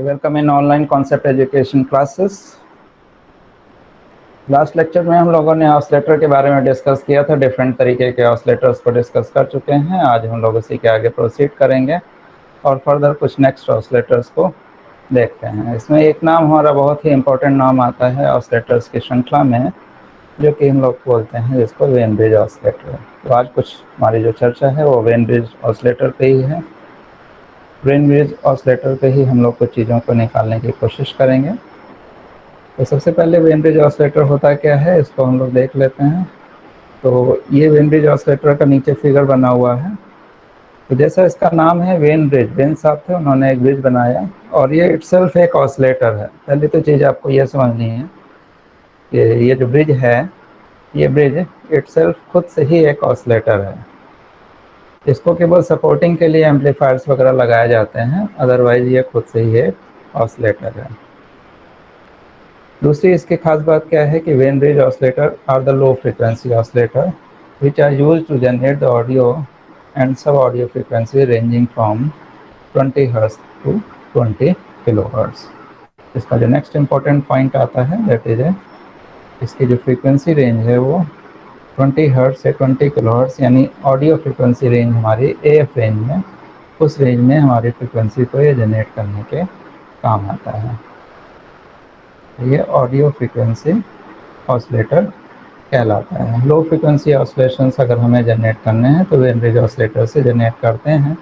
Welcome in online concept education classes. Last lecture में हम लोगों ने ऑसिलेटर के बारे में डिस्कस किया था। डिफरेंट तरीके के ऑसिलेटर्स को डिस्कस कर चुके हैं। आज हम लोग उसी के आगे प्रोसीड करेंगे और फर्दर कुछ नेक्स्ट ऑसिलेटर्स को देखते हैं। इसमें एक नाम हमारा बहुत ही इम्पोर्टेंट नाम आता है ऑसिलेटर्स की श्रृंखला में, जो कि हम लोग बोलते हैं जिसको वेन ब्रिज ऑसिलेटर। तो आज कुछ हमारी जो चर्चा है वो वेन ब्रिज ऑसिलेटर पे ही है। वेन ब्रिज ऑसिलेटर पे ही हम लोग कुछ चीज़ों को निकालने की कोशिश करेंगे। तो सबसे पहले वेन ब्रिज ऑसिलेटर होता क्या है, इसको हम लोग देख लेते हैं। तो ये वेन ब्रिज ऑसिलेटर का नीचे फिगर बना हुआ है। तो जैसा इसका नाम है वेन ब्रिज, वेन साहब थे, उन्होंने एक ब्रिज बनाया और ये इटसेल्फ एक ऑसिलेटर है। पहली तो चीज़ आपको ये समझनी है कि ये जो ब्रिज है, ये ब्रिज इटसेल्फ खुद से ही एक ऑसिलेटर है। इसको केवल सपोर्टिंग के लिए एम्पलीफायर्स वगैरह लगाए जाते हैं, अदरवाइज ये खुद से ही एक ऑसिलेटर है। दूसरी इसकी खास बात क्या है कि Wien bridge oscillator are the low frequency oscillator which are used to generate the audio and sub audio frequency ranging from 20 hertz to 20 kilohertz. इसका जो नेक्स्ट इम्पोर्टेंट पॉइंट आता है दैट इज इसकी जो फ्रीक्वेंसी रेंज है वो 20 hertz से 20 kilohertz, यानी ऑडियो फ्रीक्वेंसी रेंज हमारी AF रेंज में, उस रेंज में हमारी फ्रीक्वेंसी को ये जनरेट करने के काम आता है। ये ऑडियो फ्रीक्वेंसी ऑसिलेटर कहलाता है। लो फ्रीक्वेंसी ऑसिलेशंस अगर हमें जनरेट करने हैं तो वेन ब्रिज ऑसिलेटर से जनरेट करते हैं।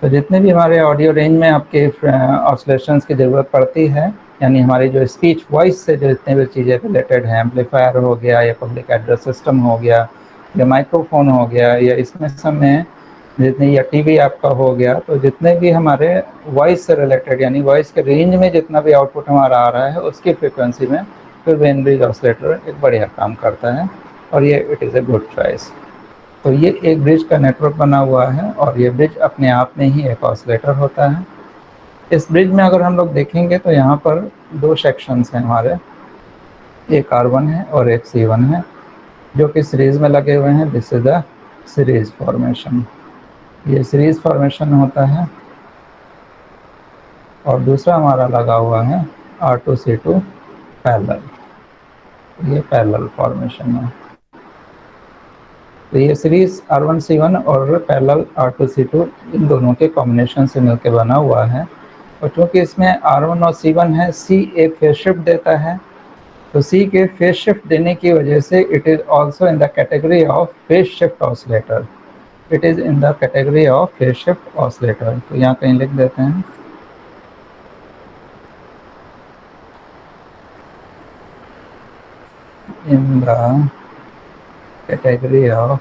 तो जितने भी हमारे ऑडियो रेंज में आपके ऑसिलेशंस की ज़रूरत पड़ती है, यानी हमारी जो स्पीच वॉइस से जो जितने भी चीज़ें रिलेटेड हैं, एम्पलीफायर हो गया या पब्लिक एड्रेस सिस्टम हो गया या माइक्रोफोन हो गया या इसमें सब में जितने, या टीवी आपका हो गया, तो जितने भी हमारे वॉइस से रिलेटेड यानी वॉइस के रेंज में जितना भी आउटपुट हमारा आ रहा है उसकी फ्रीक्वेंसी में फिर वेन ब्रिज ऑसिलेटर एक बढ़िया काम करता है और ये it is a good choice. तो ये एक ब्रिज का नेटवर्क बना हुआ है और ये ब्रिज अपने आप में ही एक ऑसिलेटर होता है। इस ब्रिज में अगर हम लोग देखेंगे तो यहाँ पर दो सेक्शंस हैं हमारे, एक R1 है और एक C1 है, जो कि सीरीज में लगे हुए हैं। This is the series formation, ये सीरीज फॉर्मेशन होता है। और दूसरा हमारा लगा हुआ है R2C2 पैरेलल, ये पैरेलल फॉर्मेशन है। तो ये सीरीज R1C1 और पैरेलल R2C2 इन दोनों के कॉम्बिनेशन से मिलकर बना हुआ है। और चूँकि इसमें R1 और C1 है, C एक फेज शिफ्ट देता है, तो C के फेज शिफ्ट देने की वजह से it is also in the category of phase shift oscillator. It is in the category of phase shift oscillator. तो यहाँ कहीं लिख देते हैं, in the category of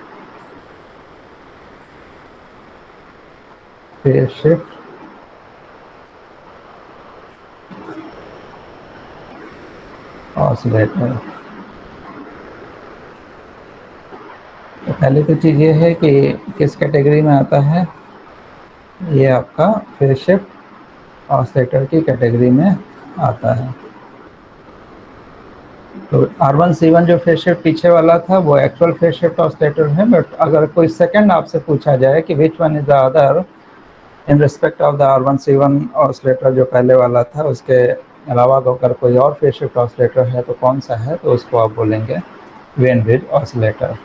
phase shift oscillator. तो पहली तो चीज़ ये है कि किस कैटेगरी में आता है, ये आपका फेज शिफ्ट ऑसिलेटर की कैटेगरी में आता है। तो R1C1 जो फेज शिफ्ट पीछे वाला था वो एक्चुअल फेज शिफ्ट ऑसिलेटर है, बट अगर कोई सेकंड आपसे पूछा जाए कि which one is the other in respect of the R1C1 oscillator जो पहले वाला था, उसके अलावा अगर कोई और फेज शिफ्ट ऑसिलेटर है तो कौन सा है, तो उसको आप बोलेंगे when bridge oscillator.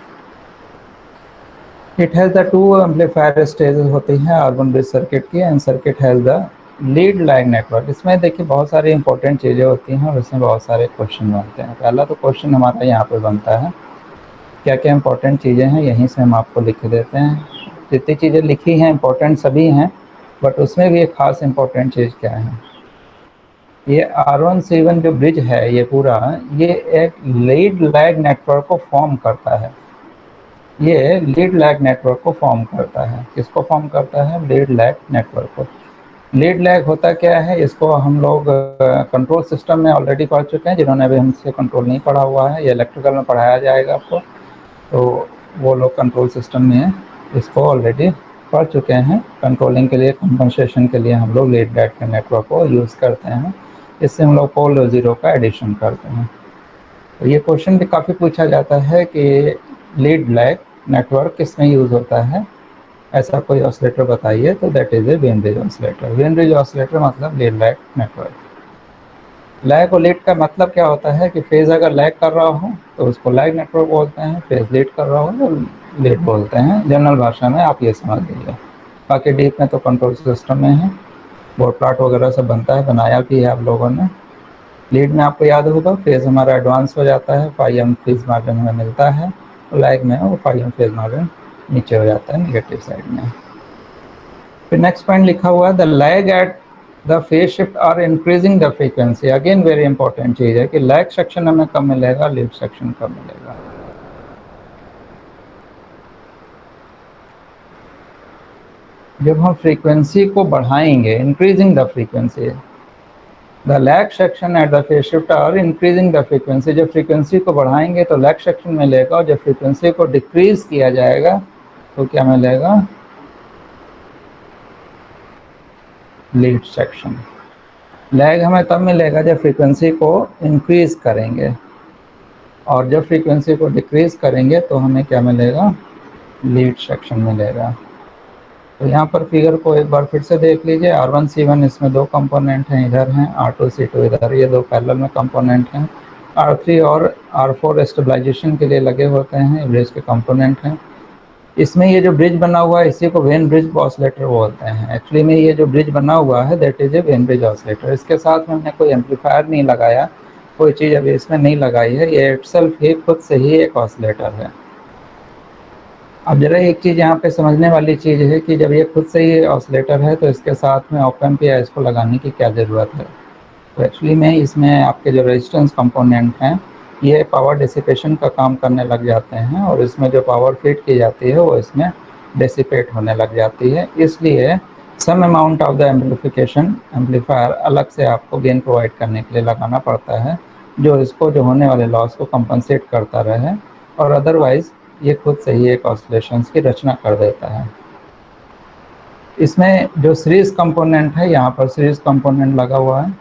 It has the two amplifier stages होती हैं R1 ब्रिज सर्किट की, and circuit has the lead lag network. इसमें देखिए बहुत सारी इंपॉर्टेंट चीज़ें होती हैं और इसमें बहुत सारे क्वेश्चन बनते हैं। पहला तो क्वेश्चन हमारा यहाँ पे बनता है, क्या क्या इंपॉर्टेंट चीज़ें हैं, यहीं से हम आपको लिख देते हैं। जितनी चीज़ें लिखी हैं इंपॉर्टेंट सभी हैं, बट उसमें भी एक खास इंपॉर्टेंट चीज़ क्या है, ये R1C1 जो ब्रिज है ये पूरा, ये एक लीड लैग नेटवर्क को फॉर्म करता है। ये लीड लैग नेटवर्क को फॉर्म करता है। किसको फॉर्म करता है? लीड लैग नेटवर्क को। लीड लैग होता क्या है, इसको हम लोग कंट्रोल सिस्टम में ऑलरेडी पढ़ चुके हैं। जिन्होंने अभी हमसे कंट्रोल नहीं पढ़ा हुआ है, ये इलेक्ट्रिकल में पढ़ाया जाएगा आपको, तो वो लोग कंट्रोल सिस्टम में इसको ऑलरेडी पढ़ चुके हैं। कंट्रोलिंग के लिए, कंपनसेशन के लिए हम लोग लीड लैग के नेटवर्क को यूज़ करते हैं। इससे हम लोग पोल और ज़ीरो का एडिशन करते हैं। तो ये क्वेश्चन भी काफ़ी पूछा जाता है कि लीड लैग नेटवर्क किस में यूज़ होता है। ऐसा कोई ऑसिलेटर बताइए, तो that is a when bridge oscillator. When bridge oscillator मतलब लीड लैग नेटवर्क। लैग और लीड का मतलब क्या होता है कि फेज अगर लैग कर रहा हो तो उसको लैग नेटवर्क बोलते हैं, फेज लीड कर रहा हो तो लीड बोलते हैं। जनरल भाषा में आप ये समझ लीजिए। बाकी डीप में तो कंट्रोल सिस्टम में है, बोर्ड प्लॉट वगैरह सब बनता है, बनाया भी है आप लोगों ने। लीड में आपको याद होगा फेज हमारा एडवांस हो जाता है, फाई एम फेज मार्जिन हमें मिलता है, और लैग में वो फाई एम फेज मार्जिन नीचे हो जाता है निगेटिव साइड में। फिर नेक्स्ट पॉइंट लिखा हुआ है the lag at the phase shift are increasing the frequency. Again very important चीज है कि लैग सेक्शन हमें कब मिलेगा, लीड सेक्शन कब मिलेगा। जब हम फ्रीक्वेंसी को बढ़ाएंगे, increasing the frequency, the lag section at the phase shift are increasing the frequency. जब फ्रीक्वेंसी को बढ़ाएंगे तो लैग सेक्शन मिलेगा, और जब फ्रीक्वेंसी को डिक्रीज किया जाएगा तो क्या मिलेगा, लीड सेक्शन। लैग हमें तब मिलेगा जब फ्रीक्वेंसी को इंक्रीज करेंगे, और जब फ्रीक्वेंसी को डिक्रीज करेंगे तो हमें क्या मिलेगा, लीड सेक्शन मिलेगा। तो यहाँ पर फिगर को एक बार फिर से देख लीजिए। R1 C1 इसमें दो कंपोनेंट हैं, इधर हैं R2 C2 इधर, ये दो पैरेलल में कंपोनेंट हैं। R3 और R4 स्टेबलाइजेशन के लिए लगे होते हैं, ब्रिज के कंपोनेंट हैं। इसमें ये जो ब्रिज बना हुआ है इसी को वेन ब्रिज ऑसिलेटर बोलते हैं। एक्चुअली में ये जो ब्रिज बना हुआ है that is a when bridge oscillator. इसके साथ में हमने कोई एम्पलीफायर नहीं लगाया, कोई चीज़ अभी इसमें नहीं लगाई है, ये इटसेल्फ ही खुद से ही एक ऑसिलेटर है। अब जरा एक चीज़ यहाँ पे समझने वाली चीज़ है कि जब ये खुद से ही ऑसिलेटर है तो इसके साथ में ऑप एम्प या इसको लगाने की क्या ज़रूरत है। तो एक्चुअली में इसमें आपके जो रेजिस्टेंस कंपोनेंट हैं ये पावर डिसिपेशन का काम करने लग जाते हैं, और इसमें जो पावर फीड की जाती है वो इसमें डिसिपेट होने लग जाती है। इसलिए some amount of the amplification amplifier अलग से आपको गेन प्रोवाइड करने के लिए लगाना पड़ता है, जो इसको जो होने वाले लॉस को कंपनसेट करता रहे, और अदरवाइज ये खुद से ही एक ऑसिलेशंस की रचना कर देता है। इसमें जो सीरीज कंपोनेंट है, यहाँ पर सीरीज कंपोनेंट लगा हुआ है,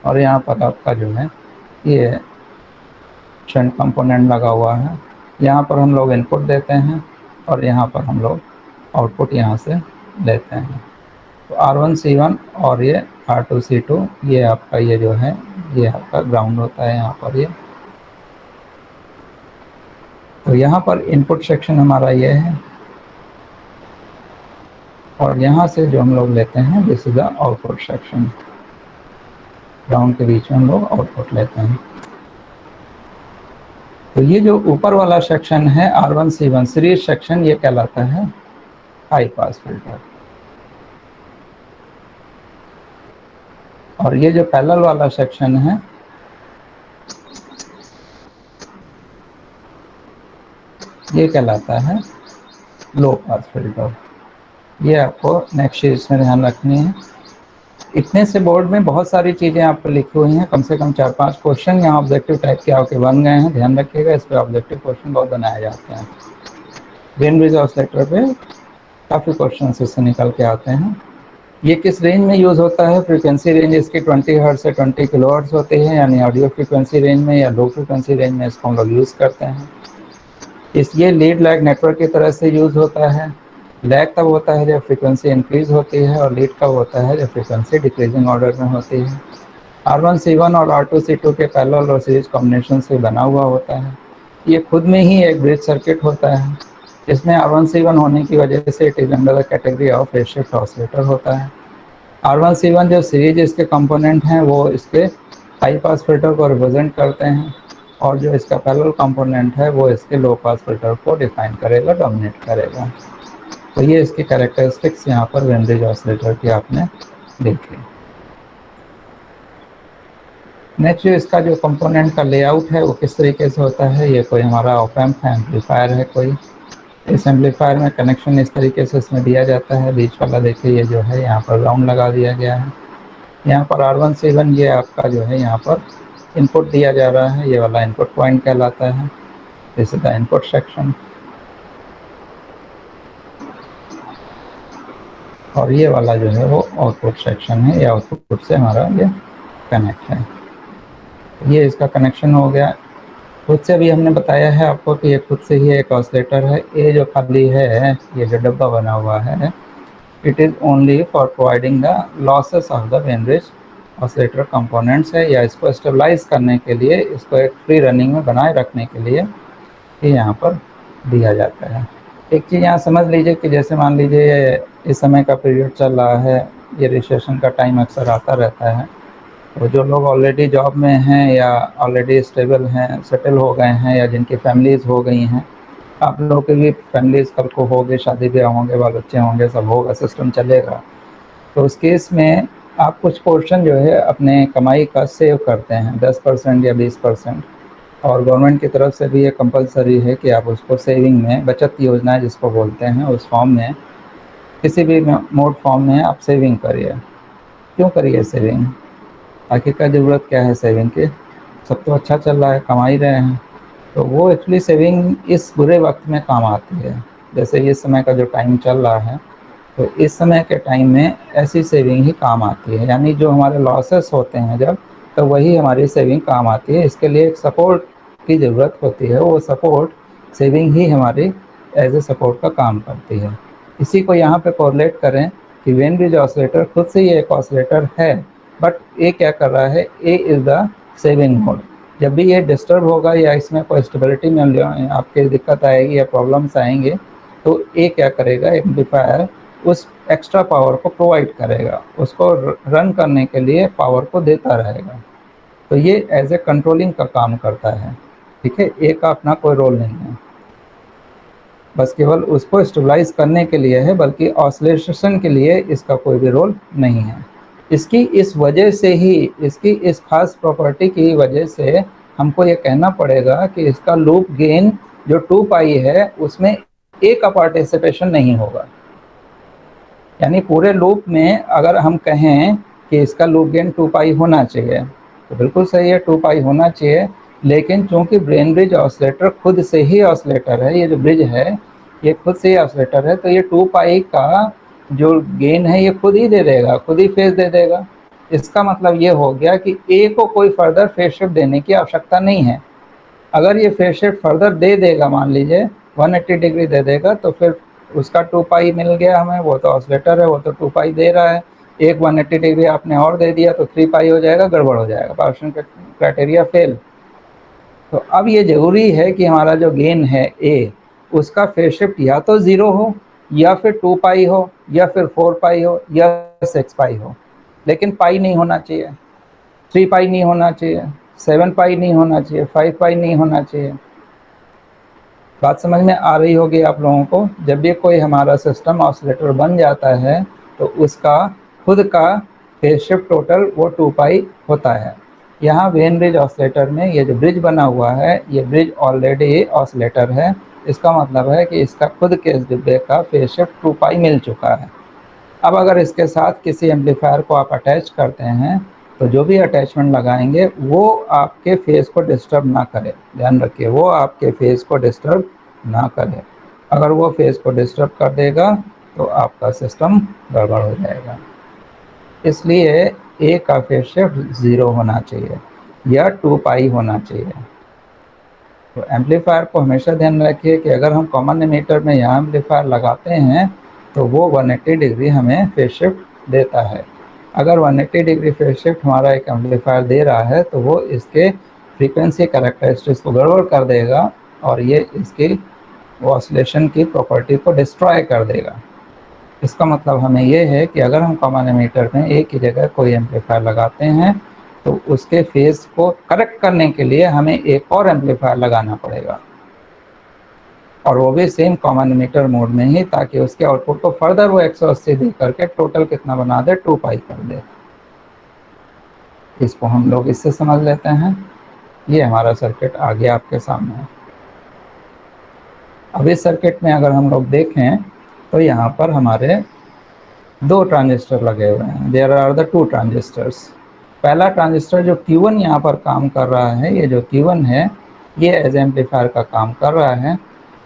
और यहाँ पर आपका जो है ये शंट कंपोनेंट लगा हुआ है। यहाँ पर हम लोग इनपुट देते हैं और यहाँ पर हम लोग आउटपुट यहाँ से लेते हैं। तो R1 C1 और ये R2 C2 ये आपका ये जो है ये आपका ग्राउंड होता है यहाँ पर ये। तो यहाँ पर इनपुट सेक्शन हमारा ये है, और यहाँ से जो हम लोग लेते हैं this is the output section. Ground के बीच में हम लोग आउटपुट लेते हैं। तो ये जो ऊपर वाला सेक्शन है R1 C1 सीरीज सेक्शन, ये कहलाता है हाई पास फिल्टर। और ये जो पैरेलल वाला सेक्शन है ये कहलाता है लो पास फिल्टर। ये आपको नेक्स्ट चीज में ध्यान रखनी है। इतने से बोर्ड में बहुत सारी चीज़ें आपको लिखी हुई हैं, कम से कम 4-5 क्वेश्चन यहाँ ऑब्जेक्टिव टाइप के आपके बन गए हैं। ध्यान रखिएगा, इस पर ऑब्जेक्टिव क्वेश्चन बहुत बनाए जाते हैं। वेन ब्रिज ऑसिलेटर पे काफ़ी क्वेश्चन इससे निकल के आते हैं। ये किस रेंज में यूज़ होता है, फ्रीक्वेंसी रेंज इसकी 20 हर्ट्ज से 20 किलो हर्ट्ज होती है, यानी ऑडियो फ्रीक्वेंसी रेंज में या लो फ्रीक्वेंसी रेंज में इसको हम लोग यूज़ करते हैं। ये लीड लैग नेटवर्क की तरह से यूज़ होता है। लैग तब होता है जब फ्रीक्वेंसी इंक्रीज होती है, और लीड कब होता है जब फ्रीक्वेंसी डिक्रीजिंग ऑर्डर में होती है। R1 C1 और R2 C2 के पैरेलल और सीरीज कॉम्बिनेशन से बना हुआ होता है। ये खुद में ही एक ब्रिज सर्किट होता है। इसमें R1 C1 होने की वजह से it is under the category of phase shift oscillator होता है। R1 C1 जो सीरीज इसके कंपोनेंट हैं वो इसके हाई पास फिल्टर को रिप्रेजेंट करते हैं, और जो इसका पैरेलल कंपोनेंट है वो इसके लो पास फिल्टर को डिफाइन करेगा, डोमिनेट करेगा। तो ये इसकी कैरेक्टरिस्टिक्स यहाँ पर वेन ब्रिज ऑसिलेटर की आपने देखी। नेक्स्ट इसका जो कंपोनेंट का लेआउट है वो किस तरीके से होता है। ये कोई हमारा ऑप एम्प है, एम्पलीफायर है कोई। इस एम्पलीफायर में कनेक्शन इस तरीके से इसमें दिया जाता है। बीच वाला देखिए ये जो है यहाँ पर ग्राउंड लगा दिया गया है। यहाँ पर R1 C1 ये आपका जो है यहाँ पर इनपुट दिया जा रहा है, ये वाला इनपुट पॉइंट कहलाता है। This is the input section, और ये वाला जो है वो आउटपुट सेक्शन है। ये आउटपुट से हमारा ये कनेक्ट है। ये इसका कनेक्शन हो गया। खुद से भी हमने बताया है आपको कि ये खुद से ही एक ऑसिलेटर है। ये जो खाली है, ये जो डब्बा बना हुआ है, it is only for providing the losses of the when bridge oscillator components है, या इसको स्टेबलाइज करने के लिए, इसको एक फ्री रनिंग में बनाए रखने के लिए ये यहाँ पर दिया जाता है। एक चीज़ यहाँ समझ लीजिए कि जैसे मान लीजिए इस समय का पीरियड चल रहा है, ये रिसेशन का टाइम अक्सर आता रहता है, तो जो लोग ऑलरेडी जॉब में हैं या ऑलरेडी स्टेबल हैं, सेटल हो गए हैं, या जिनकी फैमिलीज़ हो गई हैं, आप लोगों की भी फैमिलीज़ कल को होंगे, शादी ब्याह होंगे, बाल बच्चे होंगे, सब होगा, सिस्टम चलेगा। तो उस केस में आप कुछ पोर्शन जो है अपने कमाई का सेव करते हैं, 10% या 20%, और गवर्नमेंट की तरफ से भी ये कंपलसरी है कि आप उसको सेविंग में, बचत योजना जिसको बोलते हैं, उस फॉर्म में, किसी भी मोड फॉर्म में आप सेविंग करिए। क्यों करिए सेविंग? आखिरकार ज़रूरत क्या है सेविंग की? सब तो अच्छा चल रहा है, कमा ही रहे हैं। तो वो एक्चुअली सेविंग इस बुरे वक्त में काम आती है। जैसे इस समय का जो टाइम चल रहा है, तो इस समय के टाइम में ऐसी सेविंग ही काम आती है, यानी जो हमारे लॉसेस होते हैं जब, तो वही हमारी सेविंग काम आती है। इसके लिए एक सपोर्ट की ज़रूरत होती है, वो सपोर्ट सेविंग ही हमारी एज ए सपोर्ट का काम करती है। इसी को यहाँ पे कोरिलेट करें कि वेन ब्रिज ऑसिलेटर खुद से ये एक ऑसिलेटर है, बट ये क्या कर रहा है, A is the saving mode. जब भी ये डिस्टर्ब होगा या इसमें कोई स्टेबिलिटी में आपके दिक्कत आएगी या प्रॉब्लम्स आएंगे, तो ये क्या करेगा, एम्पलीफायर उस एक्स्ट्रा पावर को प्रोवाइड करेगा, उसको रन करने के लिए पावर को देता रहेगा। तो ये एज ए कंट्रोलिंग का काम करता है, ठीक है। एक का अपना कोई रोल नहीं है, बस केवल उसको स्टेबलाइज करने के लिए है, बल्कि ऑसिलेशन के लिए इसका कोई भी रोल नहीं है। इसकी इस वजह से ही, इसकी इस खास प्रॉपर्टी की वजह से हमको ये कहना पड़ेगा कि इसका लूप गेन जो 2 पाई है, उसमें ए का पार्टिसिपेशन नहीं होगा। यानी पूरे लूप में अगर हम कहें कि इसका लूप गेन 2 पाई होना चाहिए, तो बिल्कुल सही है, 2 पाई होना चाहिए। लेकिन चूंकि ब्रेन ब्रिज ऑसिलेटर खुद से ही ऑसिलेटर है, ये जो ब्रिज है ये खुद से ही ऑसिलेटर है, तो ये 2 पाई का जो गेन है ये खुद ही दे देगा, खुद ही फेज दे देगा। इसका मतलब ये हो गया कि ए को कोई फर्दर फेज शिफ्ट देने की आवश्यकता नहीं है। अगर ये फेज शिफ्ट फर्दर दे देगा, मान लीजिए 180 डिग्री दे देगा, तो फिर उसका 2 पाई मिल गया हमें, वो तो ऑसिलेटर है, वो तो 2 पाई दे रहा है। एक 180 डिग्री आपने और दे दिया तो 3 पाई हो जाएगा, गड़बड़ हो जाएगा, पार्टीशन क्राइटेरिया फेल। तो अब ये जरूरी है कि हमारा जो गेन है ए, उसका फेज शिफ्ट या तो 0 हो, या फिर 2 पाई हो, या फिर 4 पाई हो, या 6 पाई हो, लेकिन पाई नहीं होना चाहिए, 3 पाई नहीं होना चाहिए, 7 पाई नहीं होना चाहिए, 5 पाई नहीं होना चाहिए। बात समझ में आ रही होगी आप लोगों को। जब भी कोई हमारा सिस्टम ऑसिलेटर बन जाता है, तो उसका खुद का फेज शिफ्ट टोटल वो 2 पाई होता है। यहाँ वेन ब्रिज ऑसिलेटर में ये जो ब्रिज बना हुआ है, ये ब्रिज ऑलरेडी ऑसिलेटर है। इसका मतलब है कि इसका खुद के इस डिब्बे का फेज शिफ्ट 2 पाई मिल चुका है। अब अगर इसके साथ किसी एम्पलीफायर को आप अटैच करते हैं, तो जो भी अटैचमेंट लगाएंगे वो आपके फेस को डिस्टर्ब ना करे। ध्यान रखिए, वो आपके फेस को डिस्टर्ब ना करे। अगर वो फेस को डिस्टर्ब कर देगा तो आपका सिस्टम गड़बड़ हो जाएगा। इसलिए ए का फेज शिफ्ट 0 होना चाहिए या 2 पाई होना चाहिए। तो एम्पलीफायर को हमेशा ध्यान रखिए कि अगर हम कॉमन एमीटर में यहाँ एम्पलीफायर लगाते हैं, तो वो 180 डिग्री हमें फेज शिफ्ट देता है। अगर 180 डिग्री फेज शिफ्ट हमारा एक एम्पलीफायर दे रहा है, तो वो इसके फ्रीक्वेंसी कैरेक्टरिस्टिक्स को गड़बड़ कर देगा, और ये इसकी ऑसिलेशन की प्रॉपर्टी को डिस्ट्रॉय कर देगा। इसका मतलब हमें ये है कि अगर हम कॉमन एमीटर में एक ही जगह कोई एम्पलीफायर लगाते हैं, तो उसके फेज को करेक्ट करने के लिए हमें एक और एम्पलीफायर लगाना पड़ेगा, और वो भी सेम कॉमन एमीटर मोड में ही, ताकि उसके आउटपुट को फर्दर वो 180 दे करके टोटल कितना बना दे, 2 पाई कर दे। इसको हम लोग इससे समझ लेते हैं। ये हमारा सर्किट आ गया आपके सामने। अब इस सर्किट में अगर हम लोग देखें, तो यहाँ पर हमारे 2 ट्रांजिस्टर लगे हुए हैं। There are the 2 transistors. पहला ट्रांजिस्टर जो Q1 यहाँ पर काम कर रहा है, ये जो Q1 है, ये एज एम्पलीफायर का काम कर रहा है।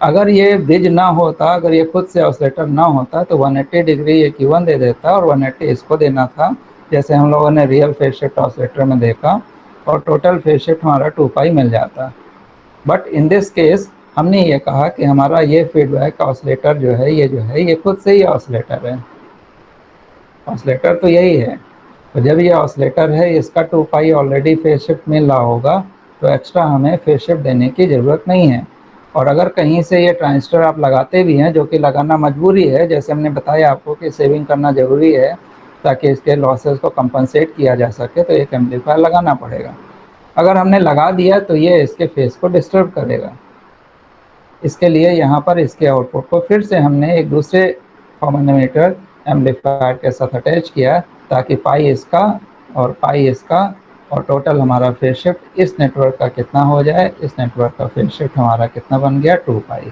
अगर ये ब्रिज ना होता, अगर ये खुद से ऑसिलेटर ना होता, तो 180 डिग्री ये Q1 दे देता और 180 इसको देना था, जैसे हम लोगों ने रियल फेज शिफ्ट ऑसिलेटर में देखा, और टोटल फेज शिफ्ट हमारा 2 पाई मिल जाता। बट इन दिस केस हमने ये कहा कि हमारा ये फीडबैक ऑसिलेटर जो है ये खुद से ही ऑसिलेटर है। ऑसिलेटर तो यही है, तो जब ये ऑसिलेटर है, इसका 2 पाई ऑलरेडी फेज शिफ्ट मिल रहा होगा, तो एक्स्ट्रा हमें फेज शिफ्ट देने की ज़रूरत नहीं है। और अगर कहीं से ये ट्रांजिस्टर आप लगाते भी हैं, जो कि लगाना मजबूरी है, जैसे हमने बताया आपको कि सेविंग करना ज़रूरी है ताकि इसके लॉसेस को कंपनसेट किया जा सके, तो एक एम्पलीफायर लगाना पड़ेगा। अगर हमने लगा दिया तो ये इसके फेस को डिस्टर्ब करेगा। इसके लिए यहाँ पर इसके आउटपुट को फिर से हमने एक दूसरे कॉमन एमिटर एम्पलीफायर के साथ अटैच किया, ताकि पाई इसका और पाई इसका और टोटल हमारा फेज शिफ्ट इस नेटवर्क का कितना हो जाए, इस नेटवर्क का फेज शिफ्ट हमारा कितना बन गया, 2 पाई।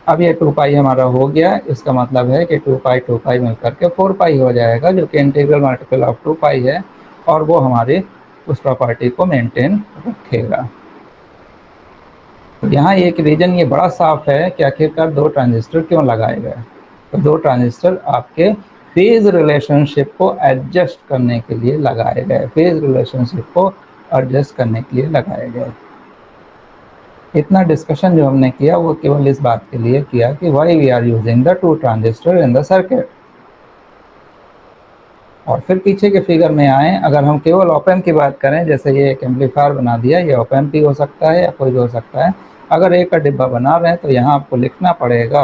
अब ये 2 पाई हमारा हो गया, इसका मतलब है कि 2 पाई मिलकर के 4 पाई हो जाएगा, जो कि इंटीग्रल मल्टीपल ऑफ 2 पाई है, और वो हमारी उस प्रॉपर्टी को मेंटेन रखेगा। तो यहाँ एक रीजन ये बड़ा साफ है कि आखिरकार 2 ट्रांजिस्टर क्यों लगाए गए। तो 2 ट्रांजिस्टर आपके फेज रिलेशनशिप को एडजस्ट करने के लिए लगाए गए, फेज रिलेशनशिप को एडजस्ट करने के लिए लगाए गए। इतना डिस्कशन जो हमने किया वो केवल इस बात के लिए किया कि why we are using the 2 transistor in the circuit. और फिर पीछे के फिगर में आए, अगर हम केवल ऑप एम्प की बात करें, जैसे ये एक एम्पलीफायर बना दिया, ये ऑप एम्प भी हो सकता है या कोई भी हो सकता है। अगर एक का डिब्बा बना रहे हैं तो यहाँ आपको लिखना पड़ेगा,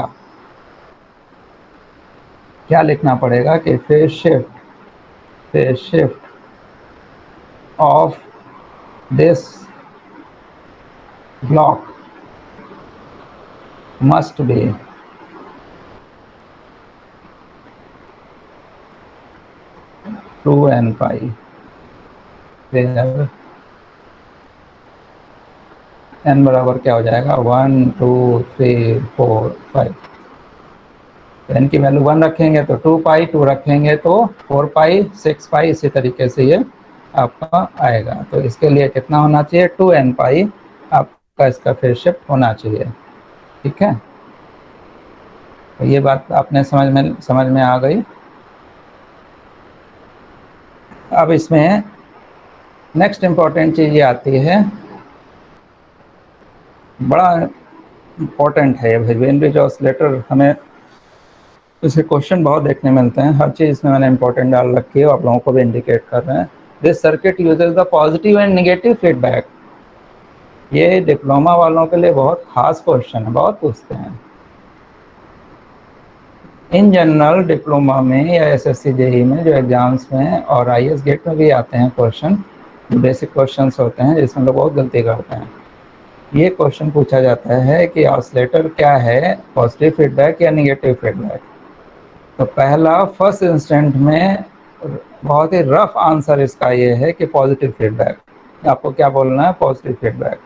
क्या लिखना पड़ेगा कि phase shift of this block must be 2n pi, n बराबर क्या हो जाएगा, 1 2 3 4 5। तो n की वैल्यू 1 रखेंगे तो 2 पाई, 2 रखेंगे तो 4 पाई, 6 पाई, इसी तरीके से ये आपका आएगा। तो इसके लिए कितना होना चाहिए, 2n पाई आपका इसका फेज शिफ्ट होना चाहिए। ठीक है, तो ये बात आपने समझ में आ गई। अब इसमें नेक्स्ट इम्पॉर्टेंट चीज़ ये आती है, बड़ा इम्पॉर्टेंट है ये वेन ब्रिज ऑसिलेटर। हमें इसे क्वेश्चन बहुत देखने मिलते हैं, हर चीज़ में मैंने इंपॉर्टेंट डाल रखी है, आप लोगों को भी इंडिकेट कर रहे हैं। This circuit uses the positive and negative feedback. ये डिप्लोमा वालों के लिए बहुत खास क्वेश्चन है, बहुत पूछते हैं। इन जनरल डिप्लोमा में या एसएससी जेई में जो एग्जाम्स में और आईएएस गेट में भी आते हैं क्वेश्चन, जो बेसिक क्वेश्चंस होते हैं जिसमें लोग बहुत गलती करते हैं। ये क्वेश्चन पूछा जाता है कि ऑसिलेटर क्या है, पॉजिटिव फीडबैक या नेगेटिव फीडबैक। तो पहला फर्स्ट इंस्टेंट में बहुत ही रफ आंसर इसका ये है कि पॉजिटिव फीडबैक। आपको क्या बोलना है, पॉजिटिव फीडबैक,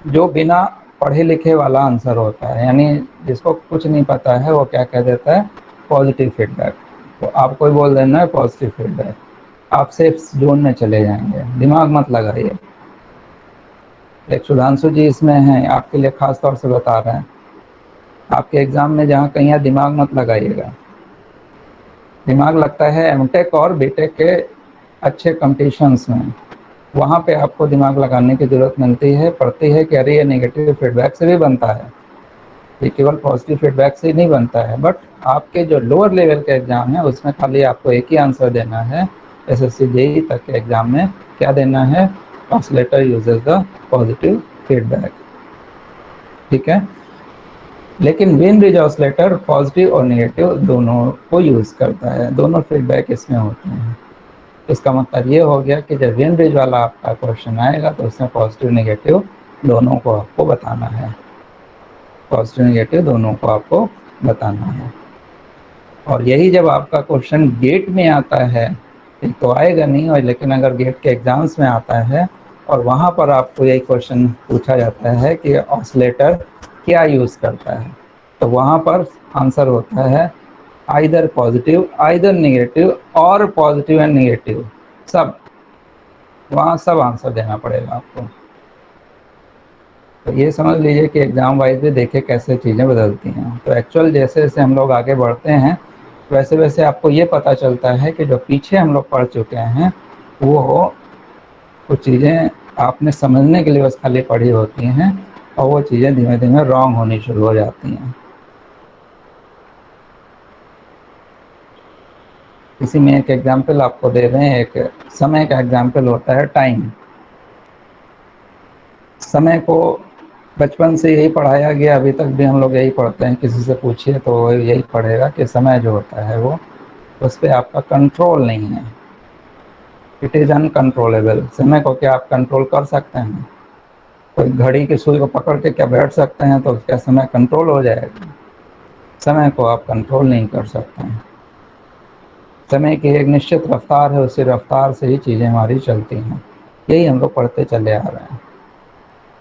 जो बिना पढ़े लिखे वाला आंसर होता है, यानी जिसको कुछ नहीं पता है वो क्या कह देता है, पॉजिटिव फीडबैक। तो आपको ही बोल देना है पॉजिटिव फीडबैक, आप सेफ जोन में चले जाएंगे, दिमाग मत लगाइए। एक सुधांशु जी इसमें हैं, आपके लिए खास तौर से बता रहे हैं, आपके एग्जाम में जहाँ कहीं दिमाग मत लगाइएगा। दिमाग लगता है एमटेक और बीटेक के अच्छे कंपटीशंस में, वहाँ पे आपको दिमाग लगाने की ज़रूरत मिलती है, पड़ती है कि अरे ये नेगेटिव फीडबैक से भी बनता है, ये केवल पॉजिटिव फीडबैक से ही नहीं बनता है। बट आपके जो लोअर लेवल के एग्ज़ाम है उसमें खाली आपको एक ही आंसर देना है, एसएससी जेई तक के एग्ज़ाम में क्या देना है, oscillator uses the positive feedback. ठीक है, लेकिन वेन ब्रिज ऑसिलेटर पॉजिटिव और नेगेटिव दोनों को यूज़ करता है, दोनों फीडबैक इसमें होते हैं। इसका मतलब ये हो गया कि जब वेन ब्रिज वाला आपका क्वेश्चन आएगा तो उसमें पॉजिटिव नेगेटिव दोनों को आपको बताना है, पॉजिटिव नेगेटिव दोनों को आपको बताना है। और यही जब आपका क्वेश्चन गेट में आता है, एक तो आएगा नहीं, और लेकिन अगर गेट के एग्जाम्स में आता है और वहाँ पर आपको यही क्वेश्चन पूछा जाता है कि ऑसिलेटर क्या यूज़ करता है, तो वहाँ पर आंसर होता है आइदर पॉजिटिव, आइदर नेगेटिव, और पॉजिटिव एंड नेगेटिव, सब वहाँ सब आंसर देना पड़ेगा आपको। तो ये समझ लीजिए कि एग्ज़ाम वाइज भी देखे कैसे चीज़ें बदलती हैं। तो एक्चुअल जैसे जैसे हम लोग आगे बढ़ते हैं वैसे वैसे आपको ये पता चलता है कि जो पीछे हम लोग पढ़ चुके हैं वो कुछ चीज़ें आपने समझने के लिए बस खाली पढ़ी होती हैं और वो चीज़ें धीमे धीमे रॉन्ग होनी शुरू हो जाती हैं। इसी में एक एग्जाम्पल आपको दे दें, एक समय का एग्जाम्पल होता है टाइम। समय को बचपन से यही पढ़ाया गया, अभी तक भी हम लोग यही पढ़ते हैं, किसी से पूछिए तो वो यही पढ़ेगा कि समय जो होता है वो, उस पर आपका कंट्रोल नहीं है, इट इज़ अनकंट्रोलेबल। समय को क्या आप कंट्रोल कर सकते हैं? कोई घड़ी की सुई को पकड़ के क्या बैठ सकते हैं तो क्या समय कंट्रोल हो जाएगा? समय को आप कंट्रोल नहीं कर सकते हैं। समय की एक निश्चित रफ्तार है, उसी रफ्तार से ही चीज़ें हमारी चलती हैं, यही हम लोग पढ़ते चले आ रहे हैं।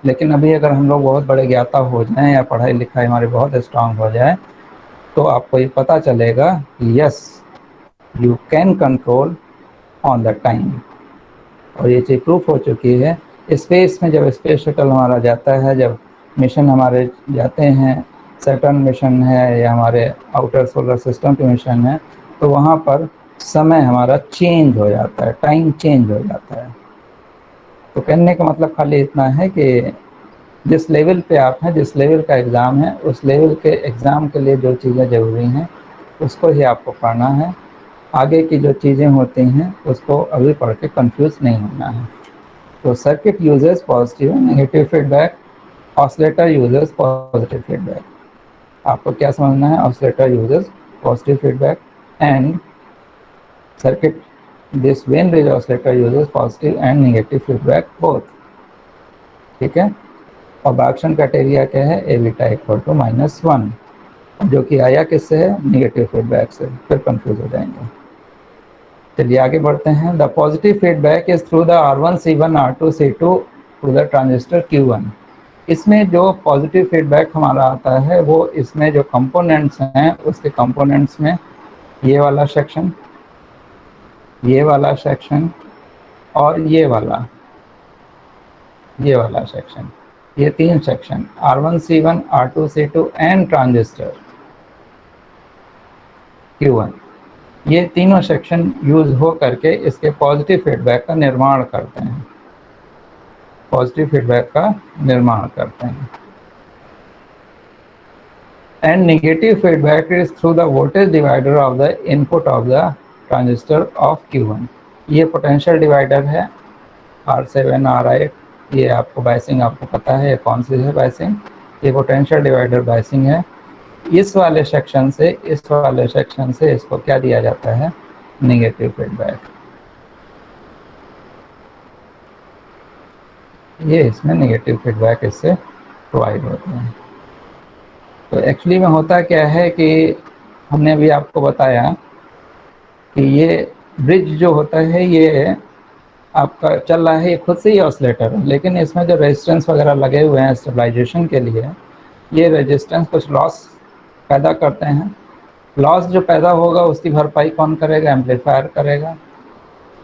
लेकिन अभी अगर हम लोग बहुत बड़े ज्ञाता हो जाएं या पढ़ाई लिखाई हमारी बहुत स्ट्रांग हो जाए तो आपको ये पता चलेगा कि yes, you can control on the time. और ये चीज़ प्रूफ हो चुकी है। स्पेस में जब स्पेस शटल हमारा जाता है, जब मिशन हमारे जाते हैं, सैटर्न मिशन है या हमारे आउटर सोलर सिस्टम के मिशन है, तो वहाँ पर समय हमारा चेंज हो जाता है, टाइम चेंज हो जाता है। तो कहने का मतलब खाली इतना है कि जिस लेवल पे आप हैं, जिस लेवल का एग्ज़ाम है, उस लेवल के एग्ज़ाम के लिए जो चीज़ें ज़रूरी हैं उसको ही आपको पढ़ना है। आगे की जो चीज़ें होती हैं उसको अभी पढ़ के कंफ्यूज नहीं होना है। तो circuit uses positive and negative feedback, oscillator uses positive feedback. आपको क्या समझना है? Oscillator uses positive feedback and circuit this when bridge oscillator uses positive and negative feedback both. ठीक है। और बार्कसन क्राइटेरिया क्या है? ए बीटा इक्वल टू -1, जो कि आया किससे है? नेगेटिव फीडबैक से। फिर कंफ्यूज हो जाएंगे। चलिए आगे बढ़ते हैं। The positive feedback is through the R1 C1 R2 C2 to the transistor Q1। इसमें जो पॉजिटिव फीडबैक हमारा आता है वो इसमें जो कंपोनेंट्स हैं उसके कंपोनेंट्स में ये वाला सेक्शन, ये वाला सेक्शन और ये वाला सेक्शन, ये तीन section R1 C1 R2 C2 and transistor Q1, ये तीनों सेक्शन यूज हो करके इसके पॉजिटिव फीडबैक का निर्माण करते हैं, पॉजिटिव फीडबैक का निर्माण करते हैं। And negative feedback is through the voltage divider of the input of the transistor off Q1। ये पोटेंशियल डिवाइडर है R7 R8, ये आपको बायसिंग आपको पता है कौन सी है बायसिंग, ये पोटेंशियल डिवाइडर बायसिंग है। इस वाले सेक्शन से इस वाले सेक्शन से इसको क्या दिया जाता है? Negative feedback. ये इसमें नेगेटिव फीडबैक इससे प्रोवाइड होते हैं। तो एक्चुअली में होता क्या है कि हमने अभी आपको बताया कि ये ब्रिज जो होता है ये आपका चल रहा है, ये खुद से ही ऑसिलेटर है, लेकिन इसमें जो रेजिस्टेंस वगैरह लगे हुए हैं स्टेबलाइजेशन के लिए, ये रेजिस्टेंस कुछ लॉस पैदा करते हैं। लॉस जो पैदा होगा उसकी भरपाई कौन करेगा? एम्पलीफायर करेगा।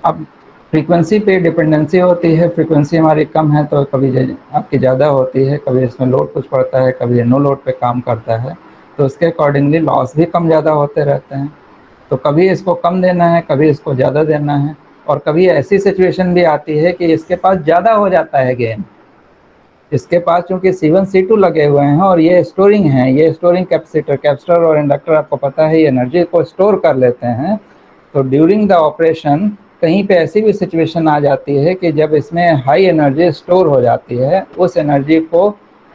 अब फ्रीक्वेंसी पे डिपेंडेंसी होती है, फ्रीक्वेंसी हमारी कम है तो कभी आपकी ज़्यादा होती है, कभी इसमें लोड कुछ पड़ता है, कभी नो लोड पे काम करता है, तो उसके अकॉर्डिंगली लॉस भी कम ज़्यादा होते रहते हैं। तो कभी इसको कम देना है, कभी इसको ज़्यादा देना है, और कभी ऐसी सिचुएशन भी आती है कि इसके पास ज़्यादा हो जाता है गेन। इसके पास चूंकि C1 C2 लगे हुए हैं और ये स्टोरिंग है, ये स्टोरिंग कैपेसिटर और इंडक्टर आपको पता है ये एनर्जी को स्टोर कर लेते हैं। तो ड्यूरिंग द ऑपरेशन कहीं पे ऐसी भी सिचुएशन आ जाती है कि जब इसमें हाई एनर्जी स्टोर हो जाती है, उस एनर्जी को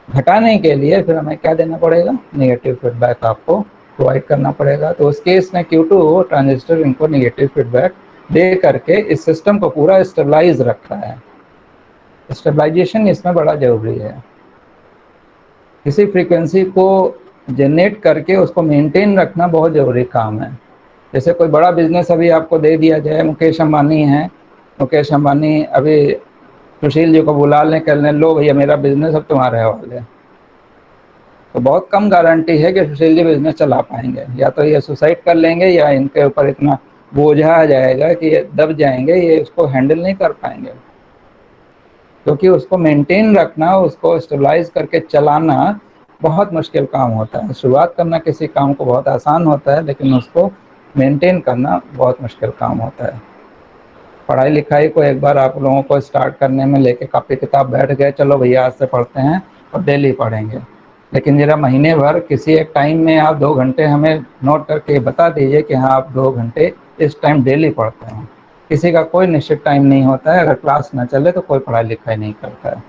घटाने के लिए फिर हमें क्या देना पड़ेगा? नेगेटिव फीडबैक आपको प्रोवाइड करना पड़ेगा। तो उस केस में Q2 ट्रांजिस्टर इनको नेगेटिव फीडबैक दे करके इस सिस्टम को पूरा स्टेबलाइज रखता है। स्टेबलाइजेशन इसमें बड़ा जरूरी है। किसी फ्रीक्वेंसी को जनरेट करके उसको मेंटेन रखना बहुत ज़रूरी काम है। जैसे कोई बड़ा बिजनेस अभी आपको दे दिया जाए, मुकेश अंबानी है, मुकेश अंबानी अभी सुशील जी को बुला लें, कर लें, लो भैया मेरा बिजनेस अब तुम्हारे हवाले, तो बहुत कम गारंटी है कि सुशील जी बिजनेस चला पाएंगे। या तो ये सुसाइड कर लेंगे या इनके ऊपर इतना बोझा आ जाएगा कि ये दब जाएंगे, ये इसको हैंडल नहीं कर पाएंगे। क्योंकि उसको मेंटेन रखना, उसको स्टेबलाइज करके चलाना बहुत मुश्किल काम होता है। शुरुआत करना किसी काम को बहुत आसान होता है, लेकिन उसको मेंटेन करना बहुत मुश्किल काम होता है। पढ़ाई लिखाई को एक बार आप लोगों को स्टार्ट करने में लेके कापी किताब बैठ गए, चलो भैया आज से पढ़ते हैं और डेली पढ़ेंगे, लेकिन जरा महीने भर किसी एक टाइम में आप 2 घंटे हमें नोट करके बता दीजिए कि हाँ आप 2 घंटे इस टाइम डेली पढ़ते हैं। किसी का कोई निश्चित टाइम नहीं होता है, अगर क्लास ना चले तो कोई पढ़ाई लिखाई नहीं करता है।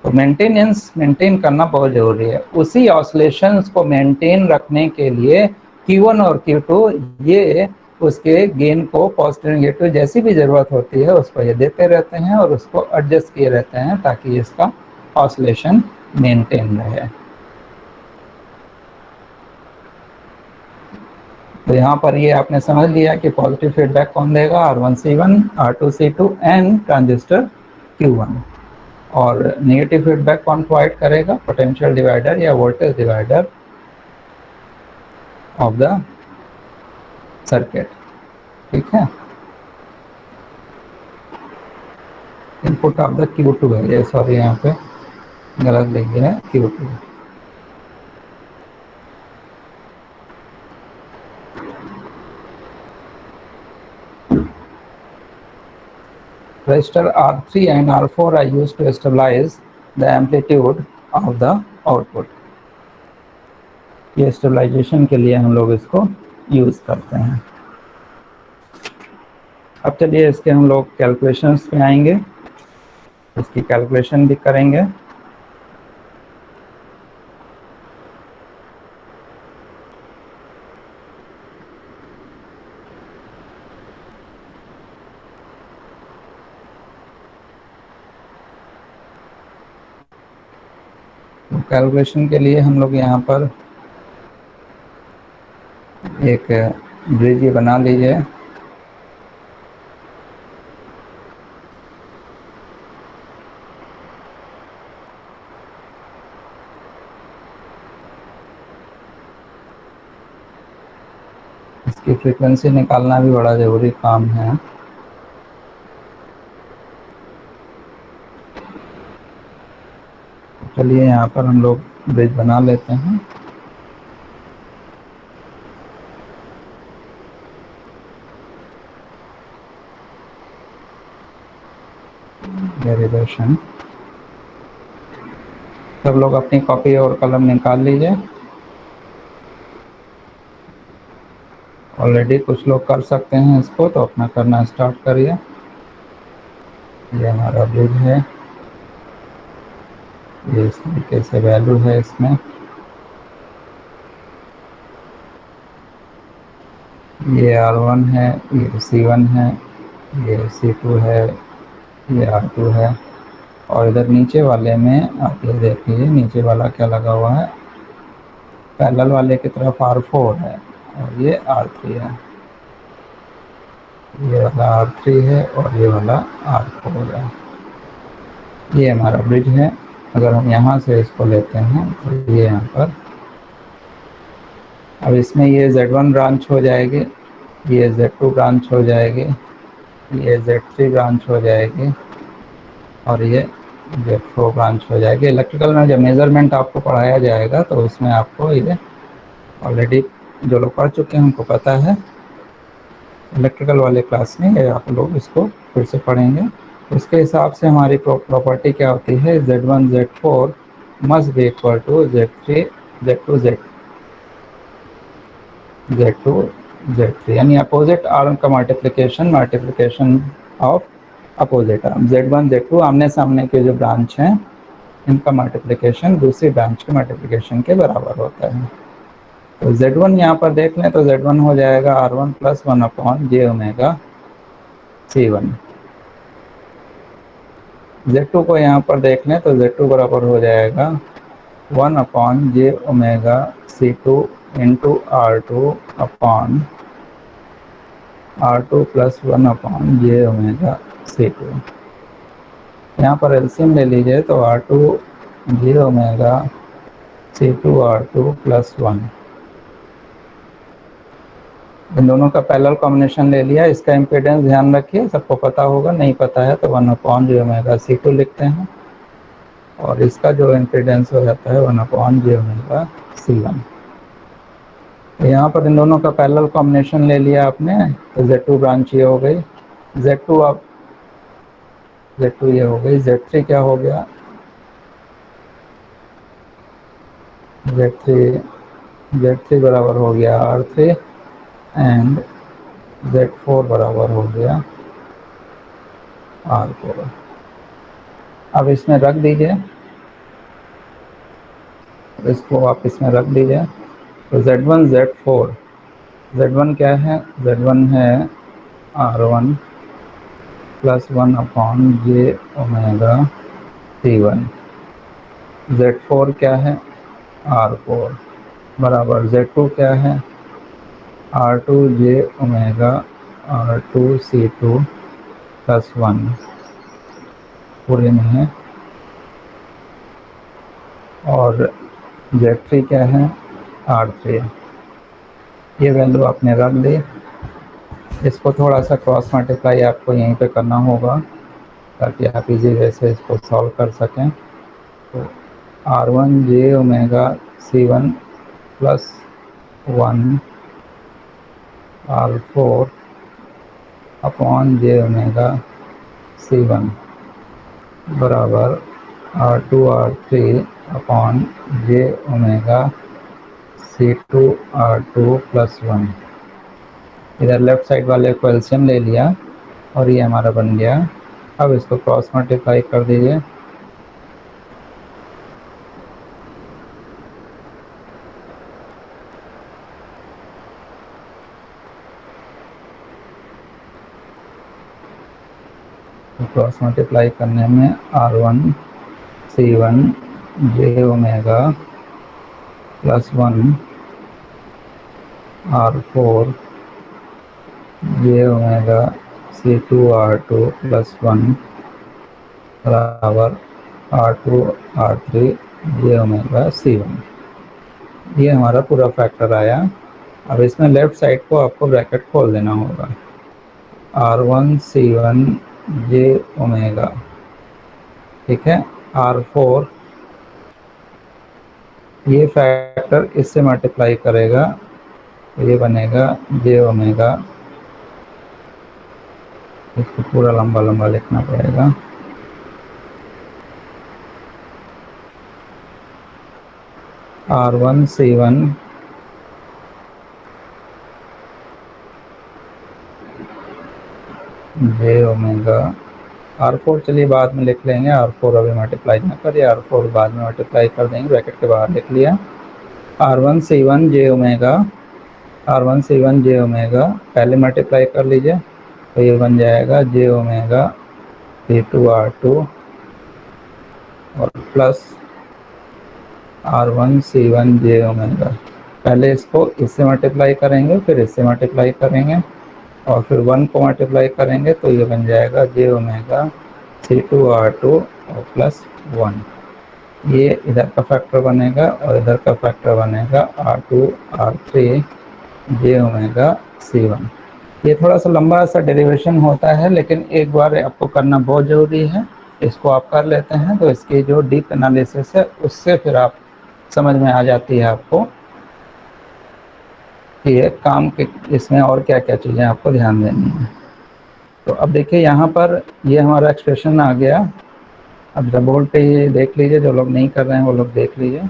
तो मेंटेन करना बहुत ज़रूरी है। उसी ऑसिलेशंस को मेंटेन रखने के लिए Q1 और Q2 ये उसके गेन को पॉजिटिव नेगेटिव जैसी भी ज़रूरत होती है उसको ये देते रहते हैं और उसको एडजस्ट किए रहते हैं ताकि इसका ऑसिलेशन मेंटेन रहे। तो यहाँ पर ये आपने समझ लिया कि पॉजिटिव फीडबैक कौन देगा, R1C1, R2C2 and transistor Q1, और नेगेटिव फीडबैक कौन प्रोवाइड करेगा, पोटेंशियल डिवाइडर या voltage divider of the circuit. ठीक है, इनपुट ऑफ द Q2 है ये, सॉरी यहाँ पे गलत लिख गया है, Q2। Resistor R3 and R4 are used to stabilize the amplitude of the output। ये स्टेबलाइजेशन के लिए हम लोग इसको यूज करते हैं। अब चलिए इसके हम लोग कैलकुलेशंस पे आएंगे, इसकी कैलकुलेशन भी करेंगे। कैलकुलेशन के लिए हम लोग यहाँ पर एक ब्रिज बना लीजिए। इसकी फ्रीक्वेंसी निकालना भी बड़ा ज़रूरी काम है। चलिए यहाँ पर हम लोग ब्रिज बना लेते हैं। डेरिवेशन सब लोग अपनी कॉपी और कलम निकाल लीजिए। ऑलरेडी कुछ लोग कर सकते हैं इसको, तो अपना करना स्टार्ट करिए। ये हमारा ब्रिज है, ये इस तरीके से वैल्यू है इसमें। ये R1 है, ये C1 है, ये C2 है, ये R2 है, और इधर नीचे वाले में आप ये देखिए नीचे वाला क्या लगा हुआ है, पैरेलल वाले की तरफ R4 है और ये R3 है। ये वाला R3 है और ये वाला R4 है। ये हमारा ब्रिज है। अगर हम यहाँ से इसको लेते हैं तो ये यहाँ पर, अब इसमें ये Z1 ब्रांच हो जाएगी, ये Z2 ब्रांच हो जाएगी, ये Z3 ब्रांच हो जाएगी और ये Z4 ब्रांच हो जाएगी। इलेक्ट्रिकल में जब मेज़रमेंट आपको पढ़ाया जाएगा तो उसमें आपको ये ऑलरेडी जो लोग पढ़ चुके हैं उनको पता है। इलेक्ट्रिकल वाले क्लास में ये आप लोग इसको फिर से पढ़ेंगे। उसके हिसाब से हमारी प्रॉपर्टी क्या होती है, Z1 Z4 must be equal to Z3 Z2 Z3, यानी अपोजिट आर्म का multiplication of opposite arm. Z1 Z2 आमने सामने के जो ब्रांच हैं इनका मल्टीप्लिकेशन दूसरी ब्रांच के मल्टीप्लिकेशन के बराबर होता है। तो Z1 यहाँ पर देख लें तो Z1 हो जाएगा R1 + 1/j ω/C1। Z2 को यहाँ पर देख लें तो Z2 बराबर हो जाएगा 1/j ω/C2 into R2 + 1/j ω/C2। यहाँ पर एलसीएम ले लीजिए तो R2 j ω/C2 R2 + 1, इन दोनों का पैरेलल कॉम्बिनेशन ले लिया। इसका इम्पीडेंस ध्यान रखिए, सबको पता होगा, नहीं पता है तो 1/j ω/C2 लिखते हैं और इसका जो इम्पीडेंस हो जाता है 1/j ω/C1। तो यहाँ पर इन दोनों का पैरेलल कॉम्बिनेशन ले लिया आपने तो Z2 ब्रांच ये हो गई Z2 आप Z2 ये हो गई, Z3 क्या हो गया, Z3 बराबर हो गया R3 एंड Z4 बराबर हो गया R4। अब इसमें रख दीजिए, इसको आप इसमें रख दीजिए। तो Z1 Z4, Z1 क्या है, Z1 है R1 plus 1 upon j omega C1। Z4 क्या है R4 बराबर Z2 क्या है R2 जे ओमेगा R2 C2 प्लस 1 पूरे में है, और Z3 क्या है R3। ये वैल्यू आपने रख दी। इसको थोड़ा सा क्रॉस मल्टीप्लाई आपको यहीं पे करना होगा ताकि आप इजी वे से इसको सॉल्व कर सकें। तो R1 j omega C1 plus 1 R4 upon j omega C1 बराबर R2 R3 upon j omega C2 R2 plus 1। इधर लेफ्ट साइड वाले को एलसीएम ले लिया और ये हमारा बन गया। अब इसको क्रॉस मल्टीप्लाई कर दीजिए। तो क्रॉस मल्टीप्लाई करने में R1 C1 जे ओमेगा प्लस 1 R4 जे ओमेगा C2 R2 प्लस 1 बराबर R2 R3 जे ओमेगा C1। ये हमारा पूरा फैक्टर आया। अब इसमें लेफ्ट साइड को आपको ब्रैकेट खोल देना होगा। R1 C1 जे ओमेगा, ठीक है, R4 ये फैक्टर इससे मल्टीप्लाई करेगा तो ये बनेगा जे ओमेगा, इसको पूरा लंबा लंबा लिखना पड़ेगा। R1 C1 जे ओमेगा, R4 चलिए बाद में लिख लेंगे, R4 अभी मल्टीप्लाई ना करिए, R4 बाद में मल्टीप्लाई कर देंगे, ब्रैकेट के बाहर लिख लिया। R1 C1 जे ओमेगा, R1 C1 जे ओमेगा पहले मल्टीप्लाई कर लीजिए तो ये बन जाएगा जे ओमेगा C2 R2 और प्लस R1 C1 जे ओमेगा। पहले इसको इससे मल्टीप्लाई करेंगे, फिर इससे मल्टीप्लाई करेंगे और फिर 1 को मल्टीप्लाई करेंगे तो ये बन जाएगा जे ओमेगा C2 R2 और प्लस 1। ये इधर का फैक्टर बनेगा और इधर का फैक्टर बनेगा R2 R3 जे ओमेगा C1। ये थोड़ा सा लंबा सा डेरिवेशन होता है लेकिन एक बार आपको करना बहुत ज़रूरी है। इसको आप कर लेते हैं तो इसकी जो डीप एनालिसिस है उससे फिर आप समझ में आ जाती है आपको कि ये काम के इसमें और क्या क्या चीज़ें आपको ध्यान देनी है। तो अब देखिए यहाँ पर ये हमारा एक्सप्रेशन आ गया। अब जब बोर्ड पे ये देख लीजिए, जो लोग नहीं कर रहे हैं वो लोग देख लीजिए।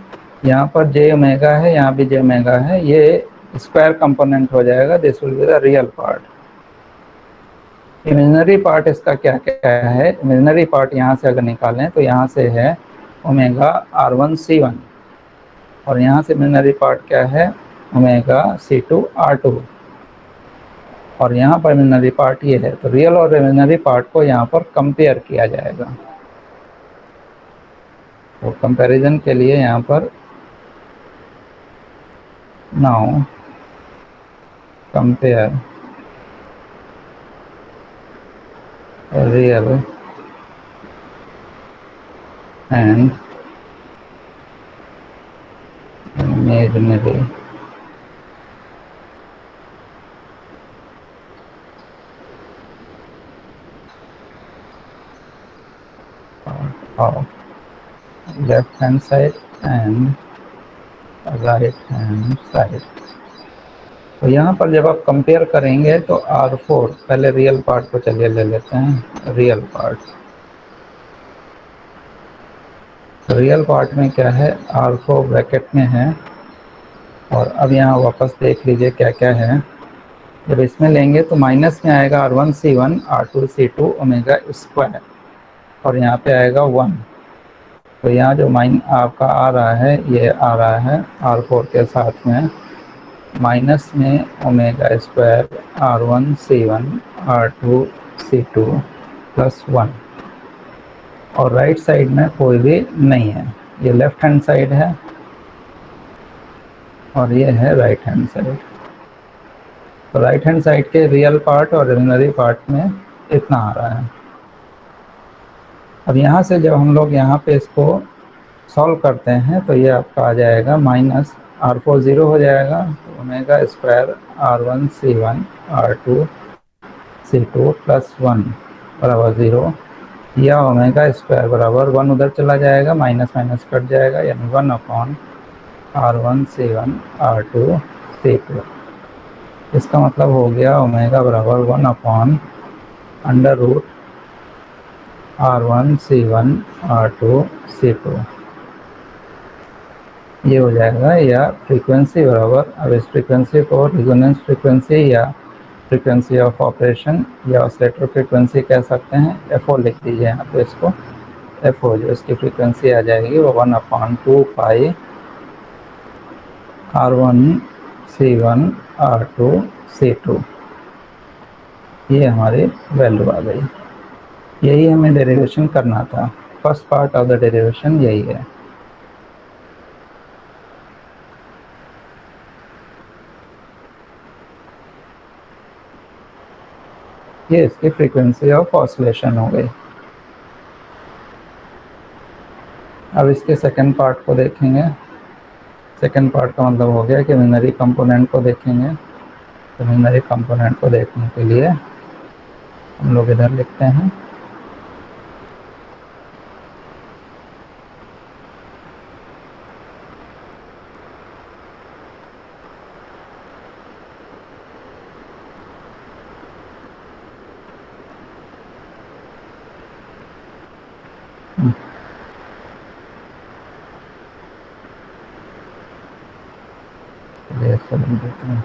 यहाँ पर जे ओमेगा है, यहाँ भी जे ओमेगा है, ये स्क्वायर कंपोनेंट हो जाएगा, this will be the real part. Imaginary part इसका क्या क्या है, इमेजिनरी पार्ट यहाँ से अगर निकालें तो यहाँ से है ओमेगा R1 C1 और यहाँ से इमेजिनरी पार्ट क्या है ओमेगा C2 R2 और यहाँ पर इमेजिनरी पार्ट ये है। तो रियल और इमेजिनरी पार्ट को यहाँ पर कंपेयर किया जाएगा। तो कंपैरिजन के लिए यहाँ पर now compare real and imaginary of left hand side and right hand side। तो यहाँ पर जब आप कंपेयर करेंगे तो R4, पहले रियल पार्ट को चलिए ले लेते हैं। रियल पार्ट में क्या है, R4 ब्रैकेट में है। और अब यहाँ वापस देख लीजिए क्या क्या है। जब इसमें लेंगे तो माइनस में आएगा R1C1 R2C2 ओमेगा स्क्वायर, और यहाँ पे आएगा 1। तो यहाँ जो आपका आ रहा है, ये आ रहा है R4 के साथ में माइनस में omega square R1C1 R2C2 plus 1, और राइट साइड में कोई भी नहीं है। ये लेफ्ट हैंड साइड है और ये है राइट हैंड साइड। तो राइट हैंड साइड के रियल पार्ट और इमेजिनरी पार्ट में इतना आ रहा है। अब यहाँ से जब हम लोग यहाँ पे इसको सॉल्व करते हैं तो ये आपका आ जाएगा माइनस R4 ज़ीरो हो जाएगा, तो omega square R1C1 R2C2 plus 1 बराबर 0, या ओमेगा स्क्वायर बराबर 1 उधर चला जाएगा, माइनस माइनस कट जाएगा, यानी 1 अपॉन R1C1 R2C2। इसका मतलब हो गया ओमेगा बराबर 1 upon under root R1C1 R2C2। ये हो जाएगा, या फ्रीक्वेंसी बराबर, अब इस फ्रीक्वेंसी को रिजोनेंस फ्रीक्वेंसी या फ्रीक्वेंसी ऑफ ऑपरेशन या ऑसिलेटर फ्रीक्वेंसी कह सकते हैं। FO लिख दीजिए यहाँ पे, इसको FO जो इसकी फ्रीक्वेंसी आ जाएगी वो 1 अपॉन 2 पाई R1C1 R2C2, ये हमारी वैल्यू आ गई। यही हमें डेरिवेशन करना था, first part of the derivation यही है। ये इसकी फ्रीक्वेंसी ऑफ ऑसिलेशन हो गई। अब इसके सेकंड पार्ट को देखेंगे। सेकंड पार्ट का मतलब हो गया कि इमेजिनरी कंपोनेंट को देखेंगे। तो इमेजिनरी कंपोनेंट को देखने के लिए हम लोग इधर लिखते हैं देते हैं।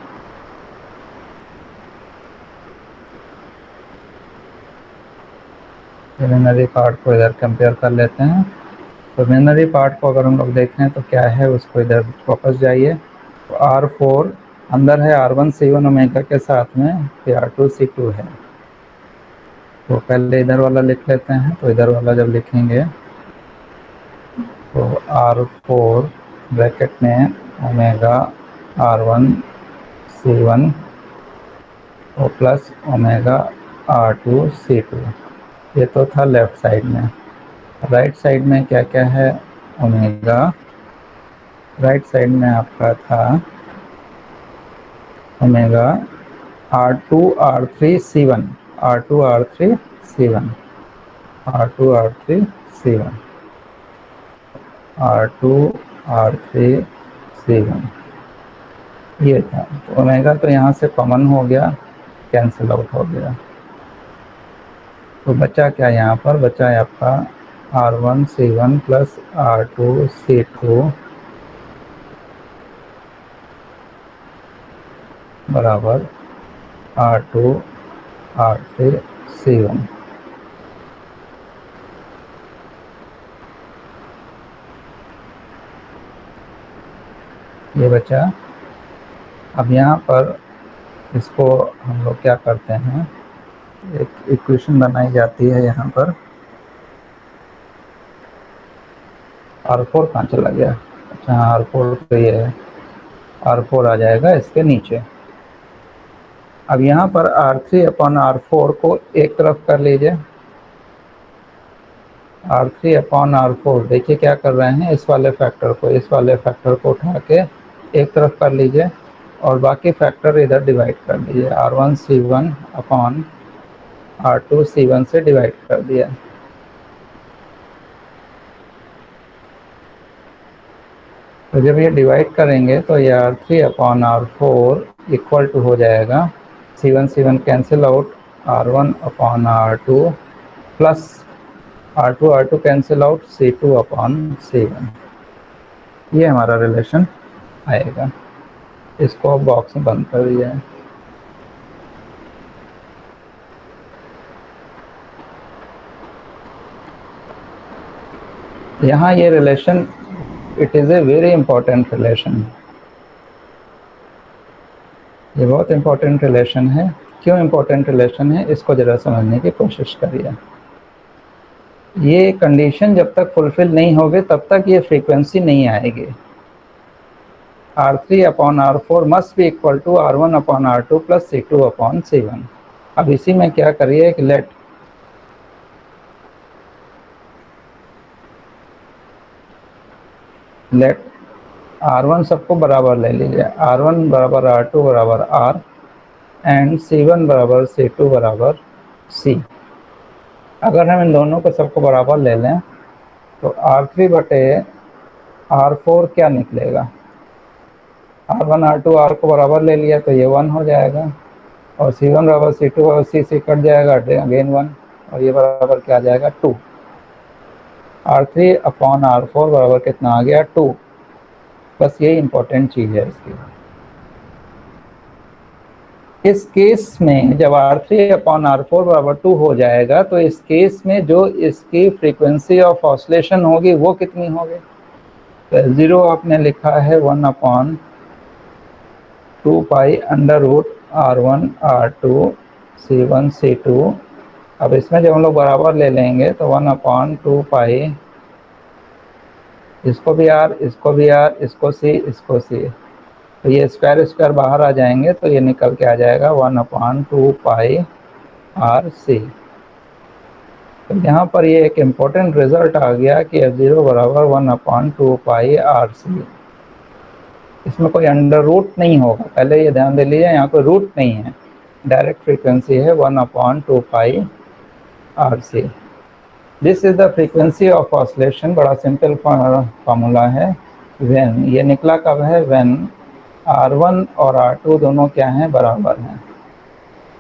इमेजिनरी पार्ट को इधर कंपेयर कर लेते हैं। तो इमेजिनरी पार्ट को अगर हम लोग देखें तो क्या है, उसको इधर वापस जाइए। तो R4 अंदर है R1C1 ओमेगा के साथ में, फिर R2C2 है। तो पहले इधर वाला लिख लेते हैं। तो इधर वाला जब लिखेंगे तो R4 ब्रैकेट में ओमेगा R1C1 और प्लस ओमेगा R2C2, ये तो था लेफ्ट साइड में। राइट साइड में क्या क्या है, ओमेगा, राइट साइड में आपका था omega R2R3C1 R2R3C1 R2R3C1 R2R3C1, ये था। तो ओमेगा तो यहाँ से कॉमन हो गया, कैंसिल आउट हो गया। तो बचा क्या, यहाँ पर बचा है आपका R1C1 प्लस R2C2 बराबर R2R3C1। ये बचा। अब यहाँ पर इसको हम लोग क्या करते हैं, एक इक्वेशन बनाई जाती है यहाँ पर। R4 कहाँ चला गया, अच्छा R4 तो ये है, R4 आ जाएगा इसके नीचे। अब यहाँ पर R3 अपॉन R4 को एक तरफ कर लीजिए। R3 अपॉन R4 देखिए क्या कर रहे हैं, इस वाले फैक्टर को उठा के एक तरफ कर लीजिए और बाकी फैक्टर इधर डिवाइड कर दीजिए। R1C1 अपॉन R2C1 से डिवाइड कर दिया। तो जब ये डिवाइड करेंगे तो ये R3/R4 इक्वल टू हो जाएगा C1 C1 cancel out R1/R2 plus R2 R2 cancel out C2/C1। ये हमारा रिलेशन आएगा। इसको अब बॉक्स में बंद कर दिया है। यहाँ ये relation it is a very important relation. ये बहुत इंपॉर्टेंट रिलेशन है। क्यों इंपॉर्टेंट रिलेशन है इसको ज़रा समझने की कोशिश करिए। ये कंडीशन जब तक फुलफिल नहीं होगी तब तक ये फ्रीक्वेंसी नहीं आएगी। R3/R4 must be equal to R1/R2 plus C2/C1। अब इसी में क्या करिए कि लेट R1 सबको बराबर ले लीजिए। R1 बराबर R2 बराबर R एंड C1 बराबर C2 बराबर C। अगर हम इन दोनों को सबको बराबर ले लें तो R3/R4 क्या निकलेगा? R1 R2 R को बराबर ले लिया तो ये 1 हो जाएगा, और C1 बराबर C2 बराबर C कट जाएगा, अगेन 1, और ये बराबर क्या आ जाएगा 2। R3/R4 बराबर कितना आ गया 2। बस ये इंपॉर्टेंट चीज़ है इसकी। इस केस में जब R3/R4 बराबर 2 हो जाएगा तो इस केस में जो इसकी फ्रीक्वेंसी ऑफ ऑसिलेशन होगी वो कितनी होगी? तो 0 आपने लिखा है 1/2 pi under root R1 R2 C1 C2। अब इसमें जब हम लोग बराबर ले लेंगे तो 1/2 पाई, इसको भी R, इसको भी R, इसको C, इसको C, तो ये स्क्वायर बाहर आ जाएंगे तो ये निकल के आ जाएगा 1/2 पाई RC। तो यहाँ पर ये एक इम्पोर्टेंट रिजल्ट आ गया कि F0 बराबर 1/2 पाई RC। इसमें कोई अंडर रूट नहीं होगा, पहले ये ध्यान दे लीजिए, यहाँ कोई रूट नहीं है, डायरेक्ट फ्रीक्वेंसी है 1/2 पाई RC। This is the frequency of oscillation. बड़ा सिंपल फार्मूला है। व्हेन, ये निकला कब है? व्हेन R1 और R2 दोनों क्या हैं? बराबर हैं,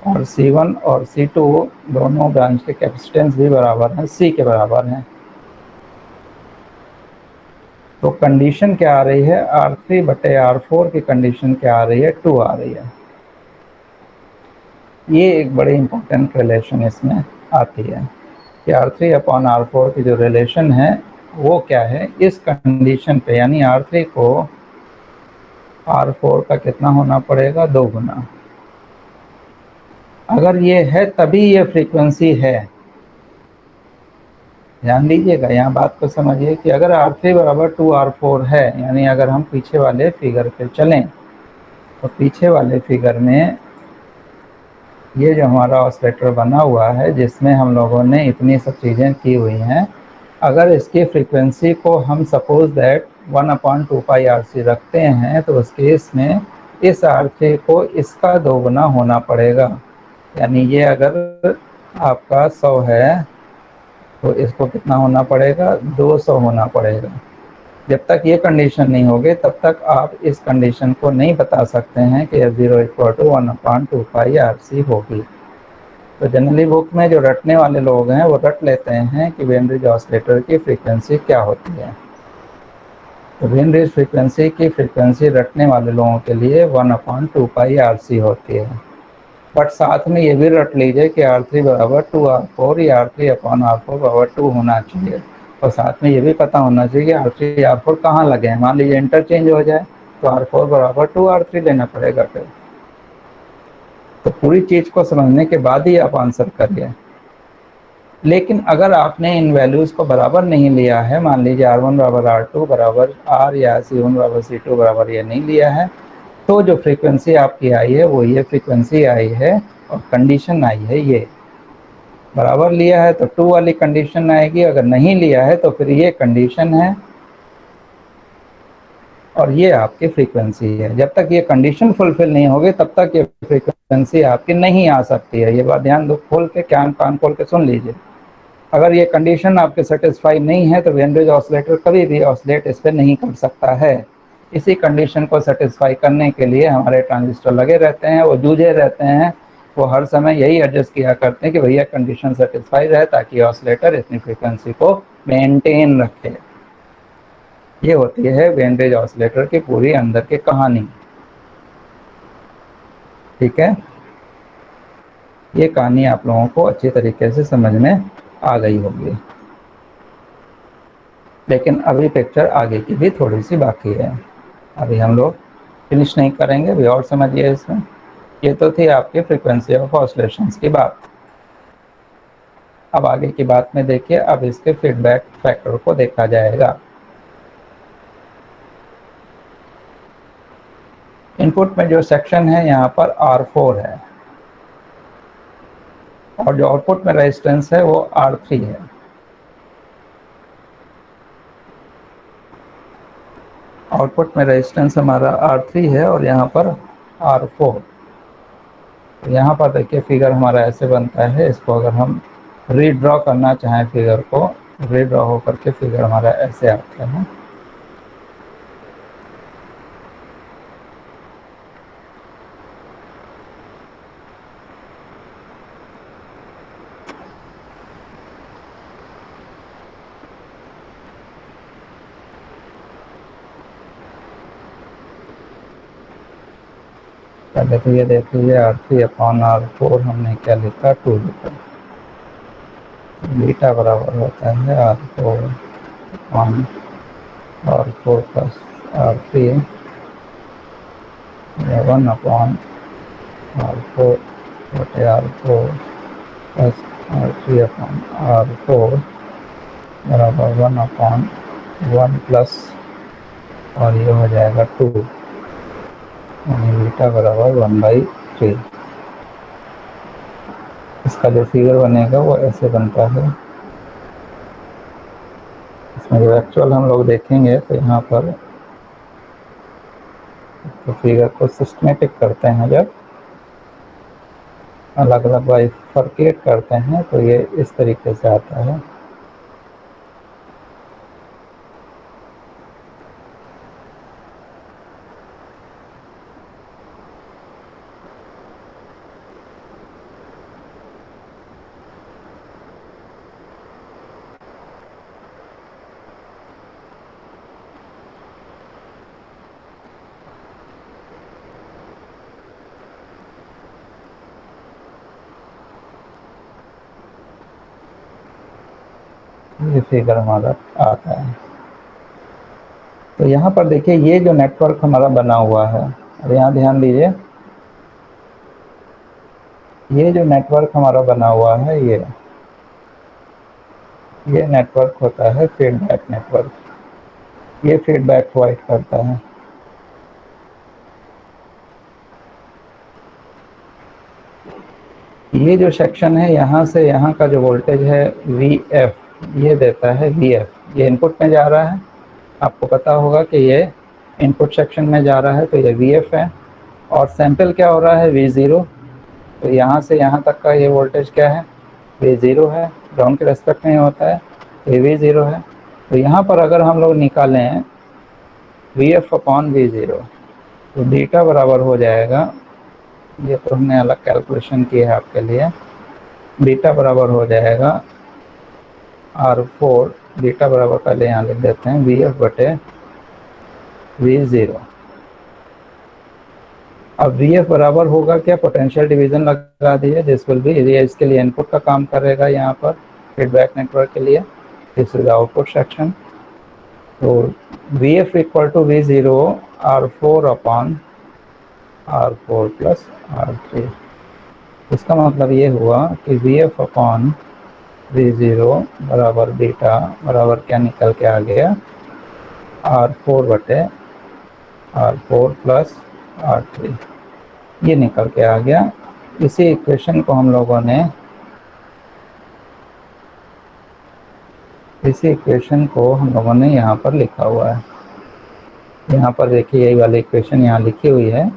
और C1 और C2 दोनों ब्रांच के कैपेसिटेंस भी बराबर हैं, C के बराबर हैं। तो कंडीशन क्या आ रही है? R3/R4 की कंडीशन क्या आ रही है? 2 आ रही है। ये एक बड़ी इंपॉर्टेंट रिलेशन इसमें आती है कि R3/R4 की जो रिलेशन है वो क्या है इस कंडीशन पे, यानी R3 को R4 का कितना होना पड़ेगा? 2 गुना। अगर ये है तभी ये फ्रीक्वेंसी है। ध्यान दीजिएगा, यहाँ बात को समझिए कि अगर R3 बराबर 2R4 है, यानी अगर हम पीछे वाले फिगर पे चलें तो पीछे वाले फिगर में ये जो हमारा ऑसिलेटर बना हुआ है जिसमें हम लोगों ने इतनी सब चीज़ें की हुई हैं, अगर इसकी फ्रीक्वेंसी को हम सपोज दैट 1/2 पाई RC रखते हैं तो उस केस में इस RC को इसका 2 गुना होना पड़ेगा। यानी ये अगर आपका 100 है तो इसको कितना होना पड़ेगा? 200 होना पड़ेगा। जब तक ये कंडीशन नहीं होगी तब तक आप इस कंडीशन को नहीं बता सकते हैं कि F0 equal to 1/2 pi RC होगी। तो जनरली बुक में जो रटने वाले लोग हैं वो रट लेते हैं कि वेन ब्रिज ऑसिलेटर की फ्रीक्वेंसी क्या होती है। तो वेन ब्रिज फ्रीक्वेंसी की फ्रीक्वेंसी रटने वाले लोगों के लिए 1/2 पाई RC होती है। बट साथ में ये भी रट लीजिए कि R3 बराबर 2R4 या R3/R4 बराबर 2 होना चाहिए, और साथ में ये भी पता होना चाहिए कि R3 R4 कहाँ लगे हैं। मान लीजिए इंटरचेंज हो जाए तो R4 बराबर 2R3 लेना पड़ेगा फिर। तो पूरी चीज़ को समझने के बाद ही आप आंसर करिए। लेकिन अगर आपने इन वैल्यूज़ को बराबर नहीं लिया है, मान लीजिए R1 बराबर R2 बराबर R या C1 बराबर C2 बराबर ये नहीं लिया है, तो जो फ्रीक्वेंसी आपकी आई है वो ये फ्रीक्वेंसी आई है, और कंडीशन आई है ये। बराबर लिया है तो 2 वाली कंडीशन आएगी, अगर नहीं लिया है तो फिर ये कंडीशन है, और ये आपकी फ्रीक्वेंसी है। जब तक ये कंडीशन फुलफिल नहीं होगी तब तक ये फ्रीक्वेंसी आपकी नहीं आ सकती है। ये बात ध्यान दो, खोल के कान खोल के सुन लीजिए। अगर ये कंडीशन आपके सेटिस्फाई नहीं है तो वेन ब्रिज ऑसिलेटर कभी भी ऑसिलेट इस पर नहीं कर सकता है। इसी कंडीशन को सेटिस्फाई करने के लिए हमारे ट्रांजिस्टर लगे रहते हैं, वो जूझे रहते हैं, वो हर समय यही एडजस्ट किया करते हैं कि भैया कंडीशन सेटिस्फाई रहे ताकि ऑसिलेटर इतनी फ्रीक्वेंसी को मेंटेन रखे। ये होती है वेन ब्रिज ऑसिलेटर की पूरी अंदर की कहानी। ठीक है, ये कहानी आप लोगों को अच्छी तरीके से समझ में आ गई होगी, लेकिन अभी पिक्चर आगे की भी थोड़ी सी बाकी है, अभी हम लोग फिनिश नहीं करेंगे, अभी और समझिए इसमें। ये तो थी आपकी फ्रीक्वेंसी ऑफ ऑसिलेशंस की बात। अब आगे की बात में देखिए, अब इसके फीडबैक फैक्टर को देखा जाएगा। इनपुट में जो सेक्शन है यहाँ पर R4 है, और जो आउटपुट में रेजिस्टेंस है वो R3 है। आउटपुट में रेजिस्टेंस हमारा R3 है और यहाँ पर R4। तो यहाँ पर देखिए फिगर हमारा ऐसे बनता है, इसको अगर हम रीड्रॉ करना चाहें फिगर को, रीड्रॉ होकर के फिगर हमारा ऐसे आता है। पहले तो ये देख लीजिए R3/R4 हमने क्या लिखा, 2 लिखा। बीटा बराबर होता है R4 प्लस R3 या 1/R4 बटे R4 प्लस R3/R4 बराबर 1/1 प्लस, और ये हो जाएगा 2, यानी बीटा बराबर 1/3। इसका जो फिगर बनेगा वो ऐसे बनता है। इसमें जो एक्चुअल हम लोग देखेंगे तो यहाँ पर तो फिगर को सिस्टमेटिक करते हैं, जब अलग अलग बाइफरकेट करते हैं तो ये इस तरीके से आता है। ये फिगर हमारा आता है। तो यहाँ पर देखिए ये जो नेटवर्क हमारा बना हुआ है, अब यहाँ ध्यान दीजिए, ये जो नेटवर्क हमारा बना हुआ है ये नेटवर्क होता है फीडबैक नेटवर्क। ये फीडबैक प्रोवाइड करता है। ये जो सेक्शन है यहाँ से यहाँ का जो वोल्टेज है VF, ये देता है VF। ये इनपुट में जा रहा है, आपको पता होगा कि ये इनपुट सेक्शन में जा रहा है, तो ये VF है। और सैंपल क्या हो रहा है, V0। तो यहाँ से यहाँ तक का ये वोल्टेज क्या है, V0 है, ग्राउंड के रेस्पेक्ट में होता है, ये V0 है। तो यहाँ पर अगर हम लोग निकालें VF/V0 तो बीटा बराबर हो जाएगा, ये तो हमने अलग कैलकुलेशन की है आपके लिए, बीटा बराबर हो जाएगा R4, बीटा बराबर पहले यहाँ लिख देते हैं VF/V0। अब VF बराबर होगा क्या, पोटेंशियल डिवीजन लगा दिए, दिस विल बी, ये इसके लिए इनपुट का काम करेगा यहाँ पर फीडबैक नेटवर्क के लिए, दिस इज आउटपुट सेक्शन। तो VF=V0 R4/R4 प्लस R3। इसका मतलब ये हुआ कि VF/V0 बराबर बीटा बराबर क्या निकल के आ गया, R4/R4 प्लस R3, ये निकल के आ गया। इसी इक्वेशन को हम लोगों ने यहाँ पर लिखा हुआ है। यहाँ पर देखिए यही वाली इक्वेशन यहाँ लिखी हुई है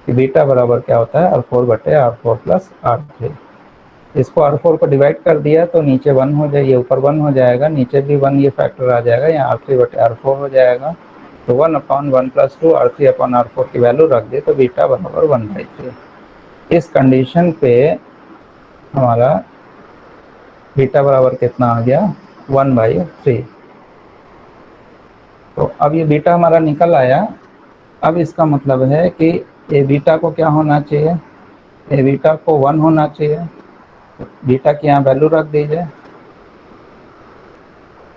कि बीटा बराबर क्या होता है, R4/R4 प्लस R3। इसको R4 को डिवाइड कर दिया तो नीचे 1 हो जाए, ये ऊपर 1 हो जाएगा, नीचे भी 1 ये फैक्टर आ जाएगा, यहाँ R3/R4 हो जाएगा। तो 1/1 + 2 R3/R4 की वैल्यू रख दी तो बीटा बराबर 1/3। इस कंडीशन पे हमारा बीटा बराबर कितना आ गया, 1/3। तो अब ये बीटा हमारा निकल आया। अब इसका मतलब है कि ए बीटा को क्या होना चाहिए, ए बीटा को 1 होना चाहिए। तो बीटा की यहाँ वैल्यू रख दीजिए,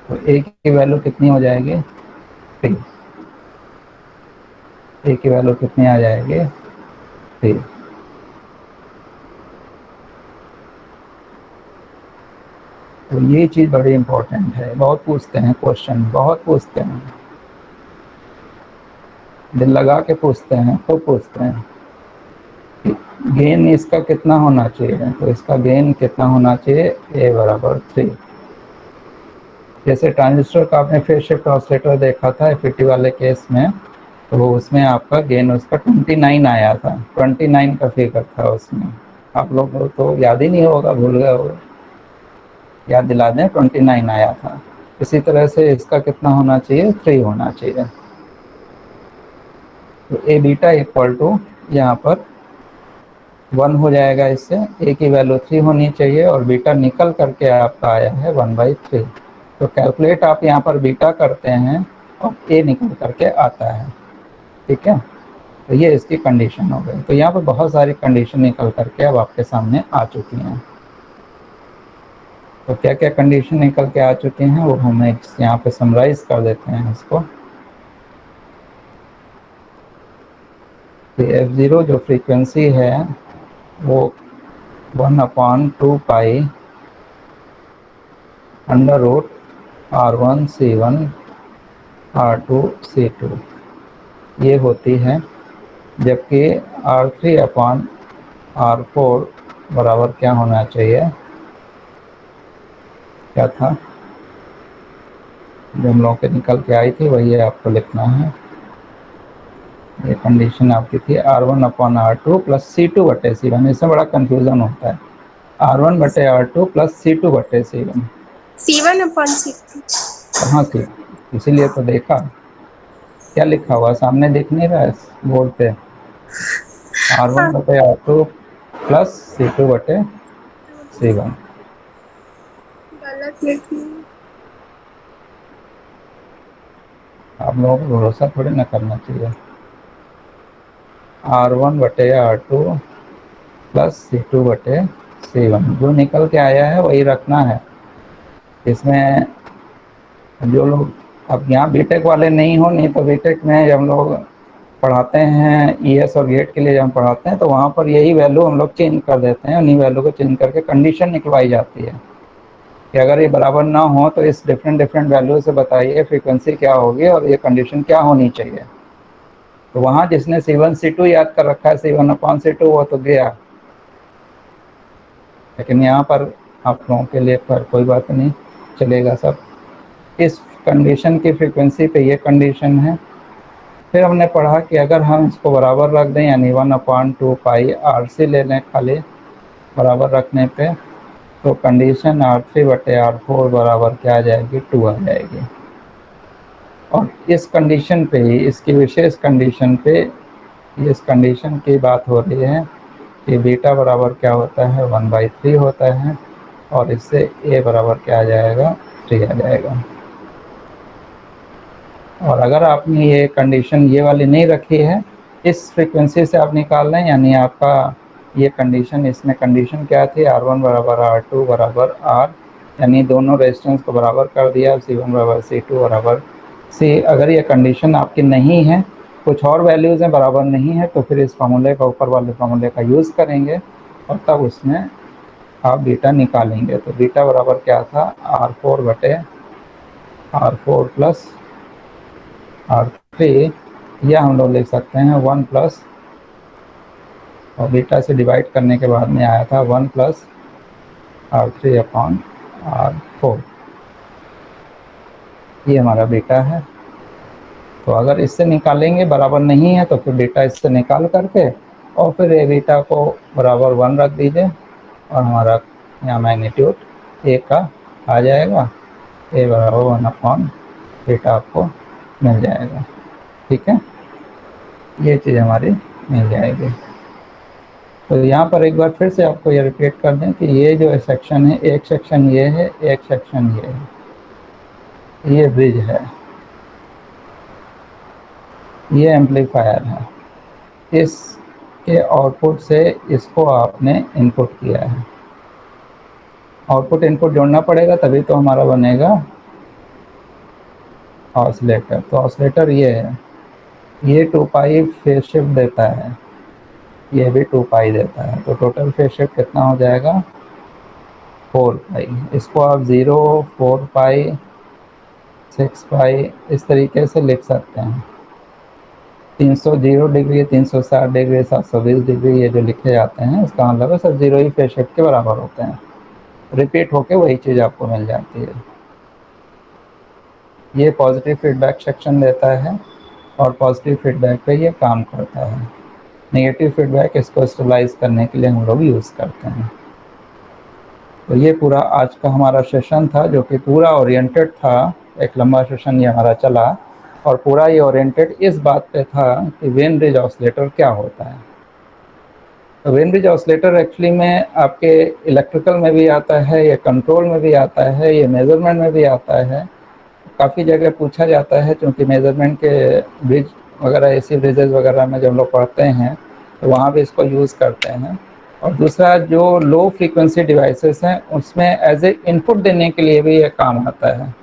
तो ए की वैल्यू कितनी हो जाएगी, 3। ए की वैल्यू कितनी आ जाएगी, 3। तो ये चीज़ बड़ी इंपॉर्टेंट है, बहुत पूछते हैं क्वेश्चन, बहुत पूछते हैं, दिल लगा के पूछते हैं, तो पूछते हैं कि गेन इसका कितना होना चाहिए। तो इसका गेन कितना होना चाहिए, ए बराबर 3। जैसे ट्रांजिस्टर का आपने फेज शिफ्ट ऑसिलेटर देखा था एफईटी वाले केस में, तो उसमें आपका गेन उसका 29 आया था, 29 का फिगर था उसमें। आप लोग को तो याद ही नहीं होगा, भूल गए हो, याद दिला दें, 29 आया था। इसी तरह से इसका कितना होना चाहिए, 3 होना चाहिए। तो ए बीटा इक्वल टू यहाँ पर 1 हो जाएगा, इससे ए की वैल्यू 3 होनी चाहिए और बीटा निकल करके आपका आया है 1/3। तो कैलकुलेट आप यहाँ पर बीटा करते हैं और ए निकल करके आता है, ठीक है। तो ये इसकी कंडीशन हो गई। तो यहाँ पर बहुत सारी कंडीशन निकल करके अब आपके सामने आ चुकी हैं। तो क्या क्या कंडीशन निकल के आ चुकी हैं वो हम यहाँ पे समराइज कर देते हैं इसको। तो F0 जो फ्रीक्वेंसी है वो 1/2π √R1C1 R2C2 ये होती है, जबकि R3/R4 बराबर क्या होना चाहिए, क्या था जो हम लोगों के निकल के आई थी वही आपको लिखना है। ये कंडीशन आपकी थी R1/R2 + C2/C1। इससे बड़ा कंफ्यूजन होता है, R1/R2 + C2/C1। C1/C2 कहाँ थी, इसीलिए तो देखा क्या लिखा हुआ सामने, दिख नहीं रहा है बोर्ड पे, R1/R2 + C2/C1। गलत लिखी। आप लोगों को भरोसा थोड़ी ना करना चाहिए। R1/R2 + C2/C1 जो निकल के आया है वही रखना है। इसमें जो लोग अब यहाँ बीटेक वाले नहीं हो, नहीं तो बीटेक में जब हम लोग पढ़ाते हैं ईएस और गेट के लिए जब हम पढ़ाते हैं तो वहाँ पर यही वैल्यू हम लोग चेंज कर देते हैं, उन्हीं वैल्यू को चेंज करके कंडीशन निकलवाई जाती है कि अगर ये बराबर ना हो तो इस डिफरेंट वैल्यू से बताइए फ्रीक्वेंसी क्या होगी और ये कंडीशन क्या होनी चाहिए। तो वहाँ जिसने C1 C2 याद कर रखा है, C1/C2, वो तो गया। लेकिन यहाँ पर आप लोगों के लिए पर कोई बात नहीं, चलेगा सब। इस कंडीशन की फ्रीक्वेंसी पे ये कंडीशन है। फिर हमने पढ़ा कि अगर हम इसको बराबर रख दें, यानी 1/2π RC ले लें खाली बराबर रखने पे, तो कंडीशन R3/R4 बराबर क्या आ जाएगी, 2 आ जाएगी। और इस कंडीशन पे ही, इसकी विशेष कंडीशन पे, इस कंडीशन की बात हो रही है कि बीटा बराबर क्या होता है, 1/3 होता है और इससे ए बराबर क्या आ जाएगा, 3 आ जाएगा। और अगर आपने ये कंडीशन ये वाली नहीं रखी है, इस फ्रीक्वेंसी से आप निकाल लें, यानी आपका ये कंडीशन, इसमें कंडीशन क्या थी, R1 बराबर R2 बराबर R, यानी दोनों रेजिस्टेंस को बराबर कर दिया, C1 बराबर C2 बराबर C। अगर ये कंडीशन आपकी नहीं है, कुछ और वैल्यूज़ हैं बराबर नहीं है, तो फिर इस फार्मूले का, ऊपर वाले फार्मूले का यूज़ करेंगे और तब उसमें आप बीटा निकालेंगे। तो बीटा बराबर क्या था, R4 + R3, या हम लोग लिख सकते हैं 1 प्लस, और बीटा से डिवाइड करने के बाद में आया था 1 + R3/R4। ये हमारा बीटा है। तो अगर इससे निकालेंगे बराबर नहीं है तो फिर बीटा इससे निकाल करके और फिर ए बीटा को बराबर 1 रख दीजिए और हमारा यहाँ मैग्नीट्यूड ए का आ जाएगा, ए बराबर 1/बीटा आपको मिल जाएगा। ठीक है, ये चीज़ हमारी मिल जाएगी। तो यहाँ पर एक बार फिर से आपको ये रिपीट कर दें कि ये जो सेक्शन है, एक सेक्शन ये है, एक सेक्शन ये है, ये ब्रिज है, ये एम्पलीफायर है, इसके आउटपुट से इसको आपने इनपुट किया है। आउटपुट इनपुट जोड़ना पड़ेगा तभी तो हमारा बनेगा ऑसिलेटर। तो ऑसिलेटर ये है, ये 2 पाई फेज शिफ्ट देता है, ये भी 2 पाई देता है, तो टोटल फेज शिफ्ट कितना हो जाएगा 4 पाई। इसको आप 0, 4 पाई, 6 पाई इस तरीके से लिख सकते हैं। 300 डिग्री, 360 डिग्री, 720 डिग्री ये जो लिखे जाते हैं इसका मतलब है सब जीरो ही फेज शिफ्ट के बराबर होते हैं। रिपीट होके वही चीज़ आपको मिल जाती है। ये पॉजिटिव फीडबैक सेक्शन देता है और पॉजिटिव फीडबैक पे ये काम करता है। नेगेटिव फीडबैक इसको स्टेबलाइज करने के लिए हम लोग यूज़ करते हैं। तो ये पूरा आज का हमारा सेशन था जो कि पूरा ओरिएंटेड था, एक लंबा सेशन ये हमारा चला और पूरा ये ओरिएंटेड इस बात पे था कि वेन ब्रिज ऑसिलेटर क्या होता है। तो वेन ब्रिज ऑसिलेटर एक्चुअली में आपके इलेक्ट्रिकल में भी आता है, ये कंट्रोल में भी आता है, ये मेजरमेंट में भी आता है। काफ़ी जगह पूछा जाता है क्योंकि मेजरमेंट के ब्रिज वगैरह, एसी ब्रिजेस वगैरह में जब लोग पढ़ते हैं तो वहाँ भी इसको यूज़ करते हैं। और दूसरा जो लो फ्रीक्वेंसी डिवाइसेस हैं उसमें एज ए इनपुट देने के लिए भी ये काम आता है।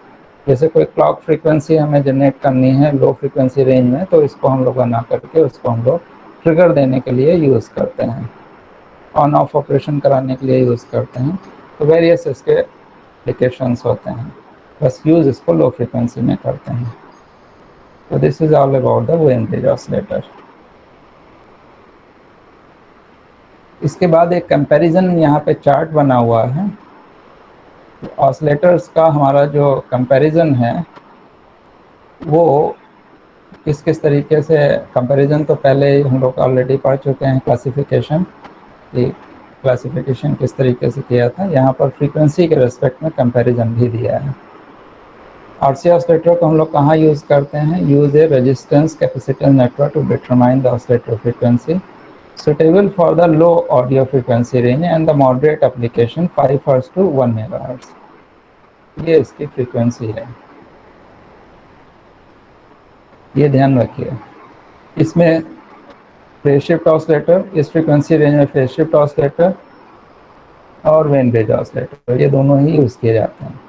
जैसे कोई क्लॉक फ्रीक्वेंसी हमें जनरेट करनी है लो फ्रीक्वेंसी रेंज में, तो इसको हम लोग बना करके उसको हम लोग ट्रिगर देने के लिए यूज़ करते हैं, ऑन ऑफ ऑपरेशन कराने के लिए यूज़ करते हैं। तो वेरियस इसके एप्लीकेशंस होते हैं, बस यूज़ इसको लो फ्रीक्वेंसी में करते हैं। तो this is all about the when bridge oscillator. इसके बाद एक कंपैरिजन यहाँ पे चार्ट बना हुआ है। ऑसिलेटर्स का हमारा जो कंपैरिजन है वो किस किस तरीके से, कंपैरिजन तो पहले हम लोग ऑलरेडी पढ़ चुके हैं, क्लासिफिकेशन, क्लासिफिकेशन किस तरीके से किया था। यहाँ पर फ्रीक्वेंसी के रेस्पेक्ट में कंपैरिजन भी दिया है। आरसी ऑसिलेटर को हम लोग कहाँ यूज़ करते हैं, use a resistance capacitance network to determine the oscillator frequency suitable for the low audio frequency range and the moderate application 5 Hz to 1 MHz। ये इसकी फ्रीक्वेंसी है, ये ध्यान रखिए। इसमें फेज शिफ्ट ऑसिलेटर, इस फ्रीक्वेंसी रेंज में फेज शिफ्ट ऑसिलेटर और वेन ब्रिज ऑसिलेटर ये दोनों ही यूज़ किए जाते हैं।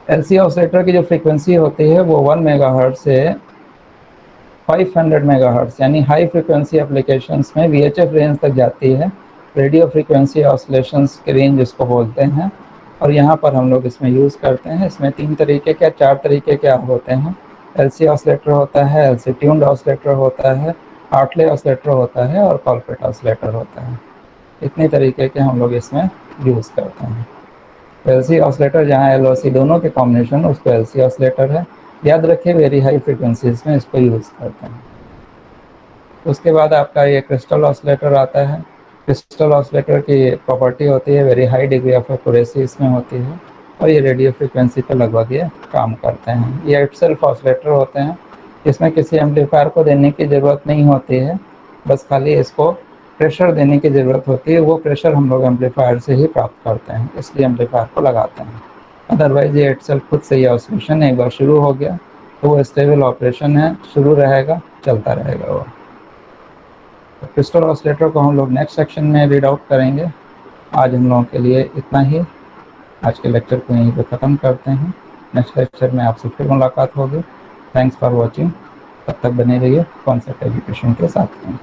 एलसी ऑसिलेटर की जो फ्रीक्वेंसी होती है वो 1 मेगाहर्ट्ज से 500 मेगाहर्ट्ज यानी हाई फ्रीक्वेंसी एप्लीकेशंस में वीएचएफ रेंज तक जाती है। रेडियो फ्रीक्वेंसी ऑसिलेशंस के रेंज इसको बोलते हैं और यहाँ पर हम लोग इसमें यूज़ करते हैं। इसमें 3 तरीके के, 4 तरीके के होते हैं। एलसी ऑसिलेटर होता है, एलसी ट्यून्ड ऑसिलेटर होता है, हार्टले ऑसिलेटर होता है और कॉलपिट ऑसिलेटर होता है। इतने तरीके के हम लोग इसमें यूज़ करते हैं। एलसी ऑसिलेटर जहाँ एलओसी दोनों के कॉम्बिनेशन उसको एलसी ऑसिलेटर है। याद रखिए वेरी हाई फ्रीक्वेंसीज में इसको यूज़ करते हैं। उसके बाद आपका ये क्रिस्टल ऑसिलेटर आता है। क्रिस्टल ऑसिलेटर की प्रॉपर्टी होती है very high degree of accuracy इसमें होती है और ये रेडियो फ्रीक्वेंसी पर लगभग ये काम करते हैं। ये इटसेल्फ ऑसिलेटर होते हैं, इसमें किसी एम्पलीफायर को देने की ज़रूरत नहीं होती है, बस खाली इसको प्रेशर देने की ज़रूरत होती है। वो प्रेशर हम लोग एम्पलीफायर से ही प्राप्त करते हैं, इसलिए एम्पलीफायर को लगाते हैं। अदरवाइज ये इटसेल्फ खुद से ही ऑसिलेशन एक बार शुरू हो गया तो वो स्टेबल ऑपरेशन है, शुरू रहेगा, चलता रहेगा वो। तो क्रिस्टल ऑसिलेटर को हम लोग नेक्स्ट सेक्शन में रीड आउट करेंगे। आज हम लोगों के लिए इतना ही। आज के लेक्चर को यहीं पे ख़त्म करते हैं। नेक्स्ट लेक्चर में आपसे फिर मुलाकात होगी। Thanks for watching. तब तक बने रहिए कॉन्सेप्ट एजुकेशन के साथ में।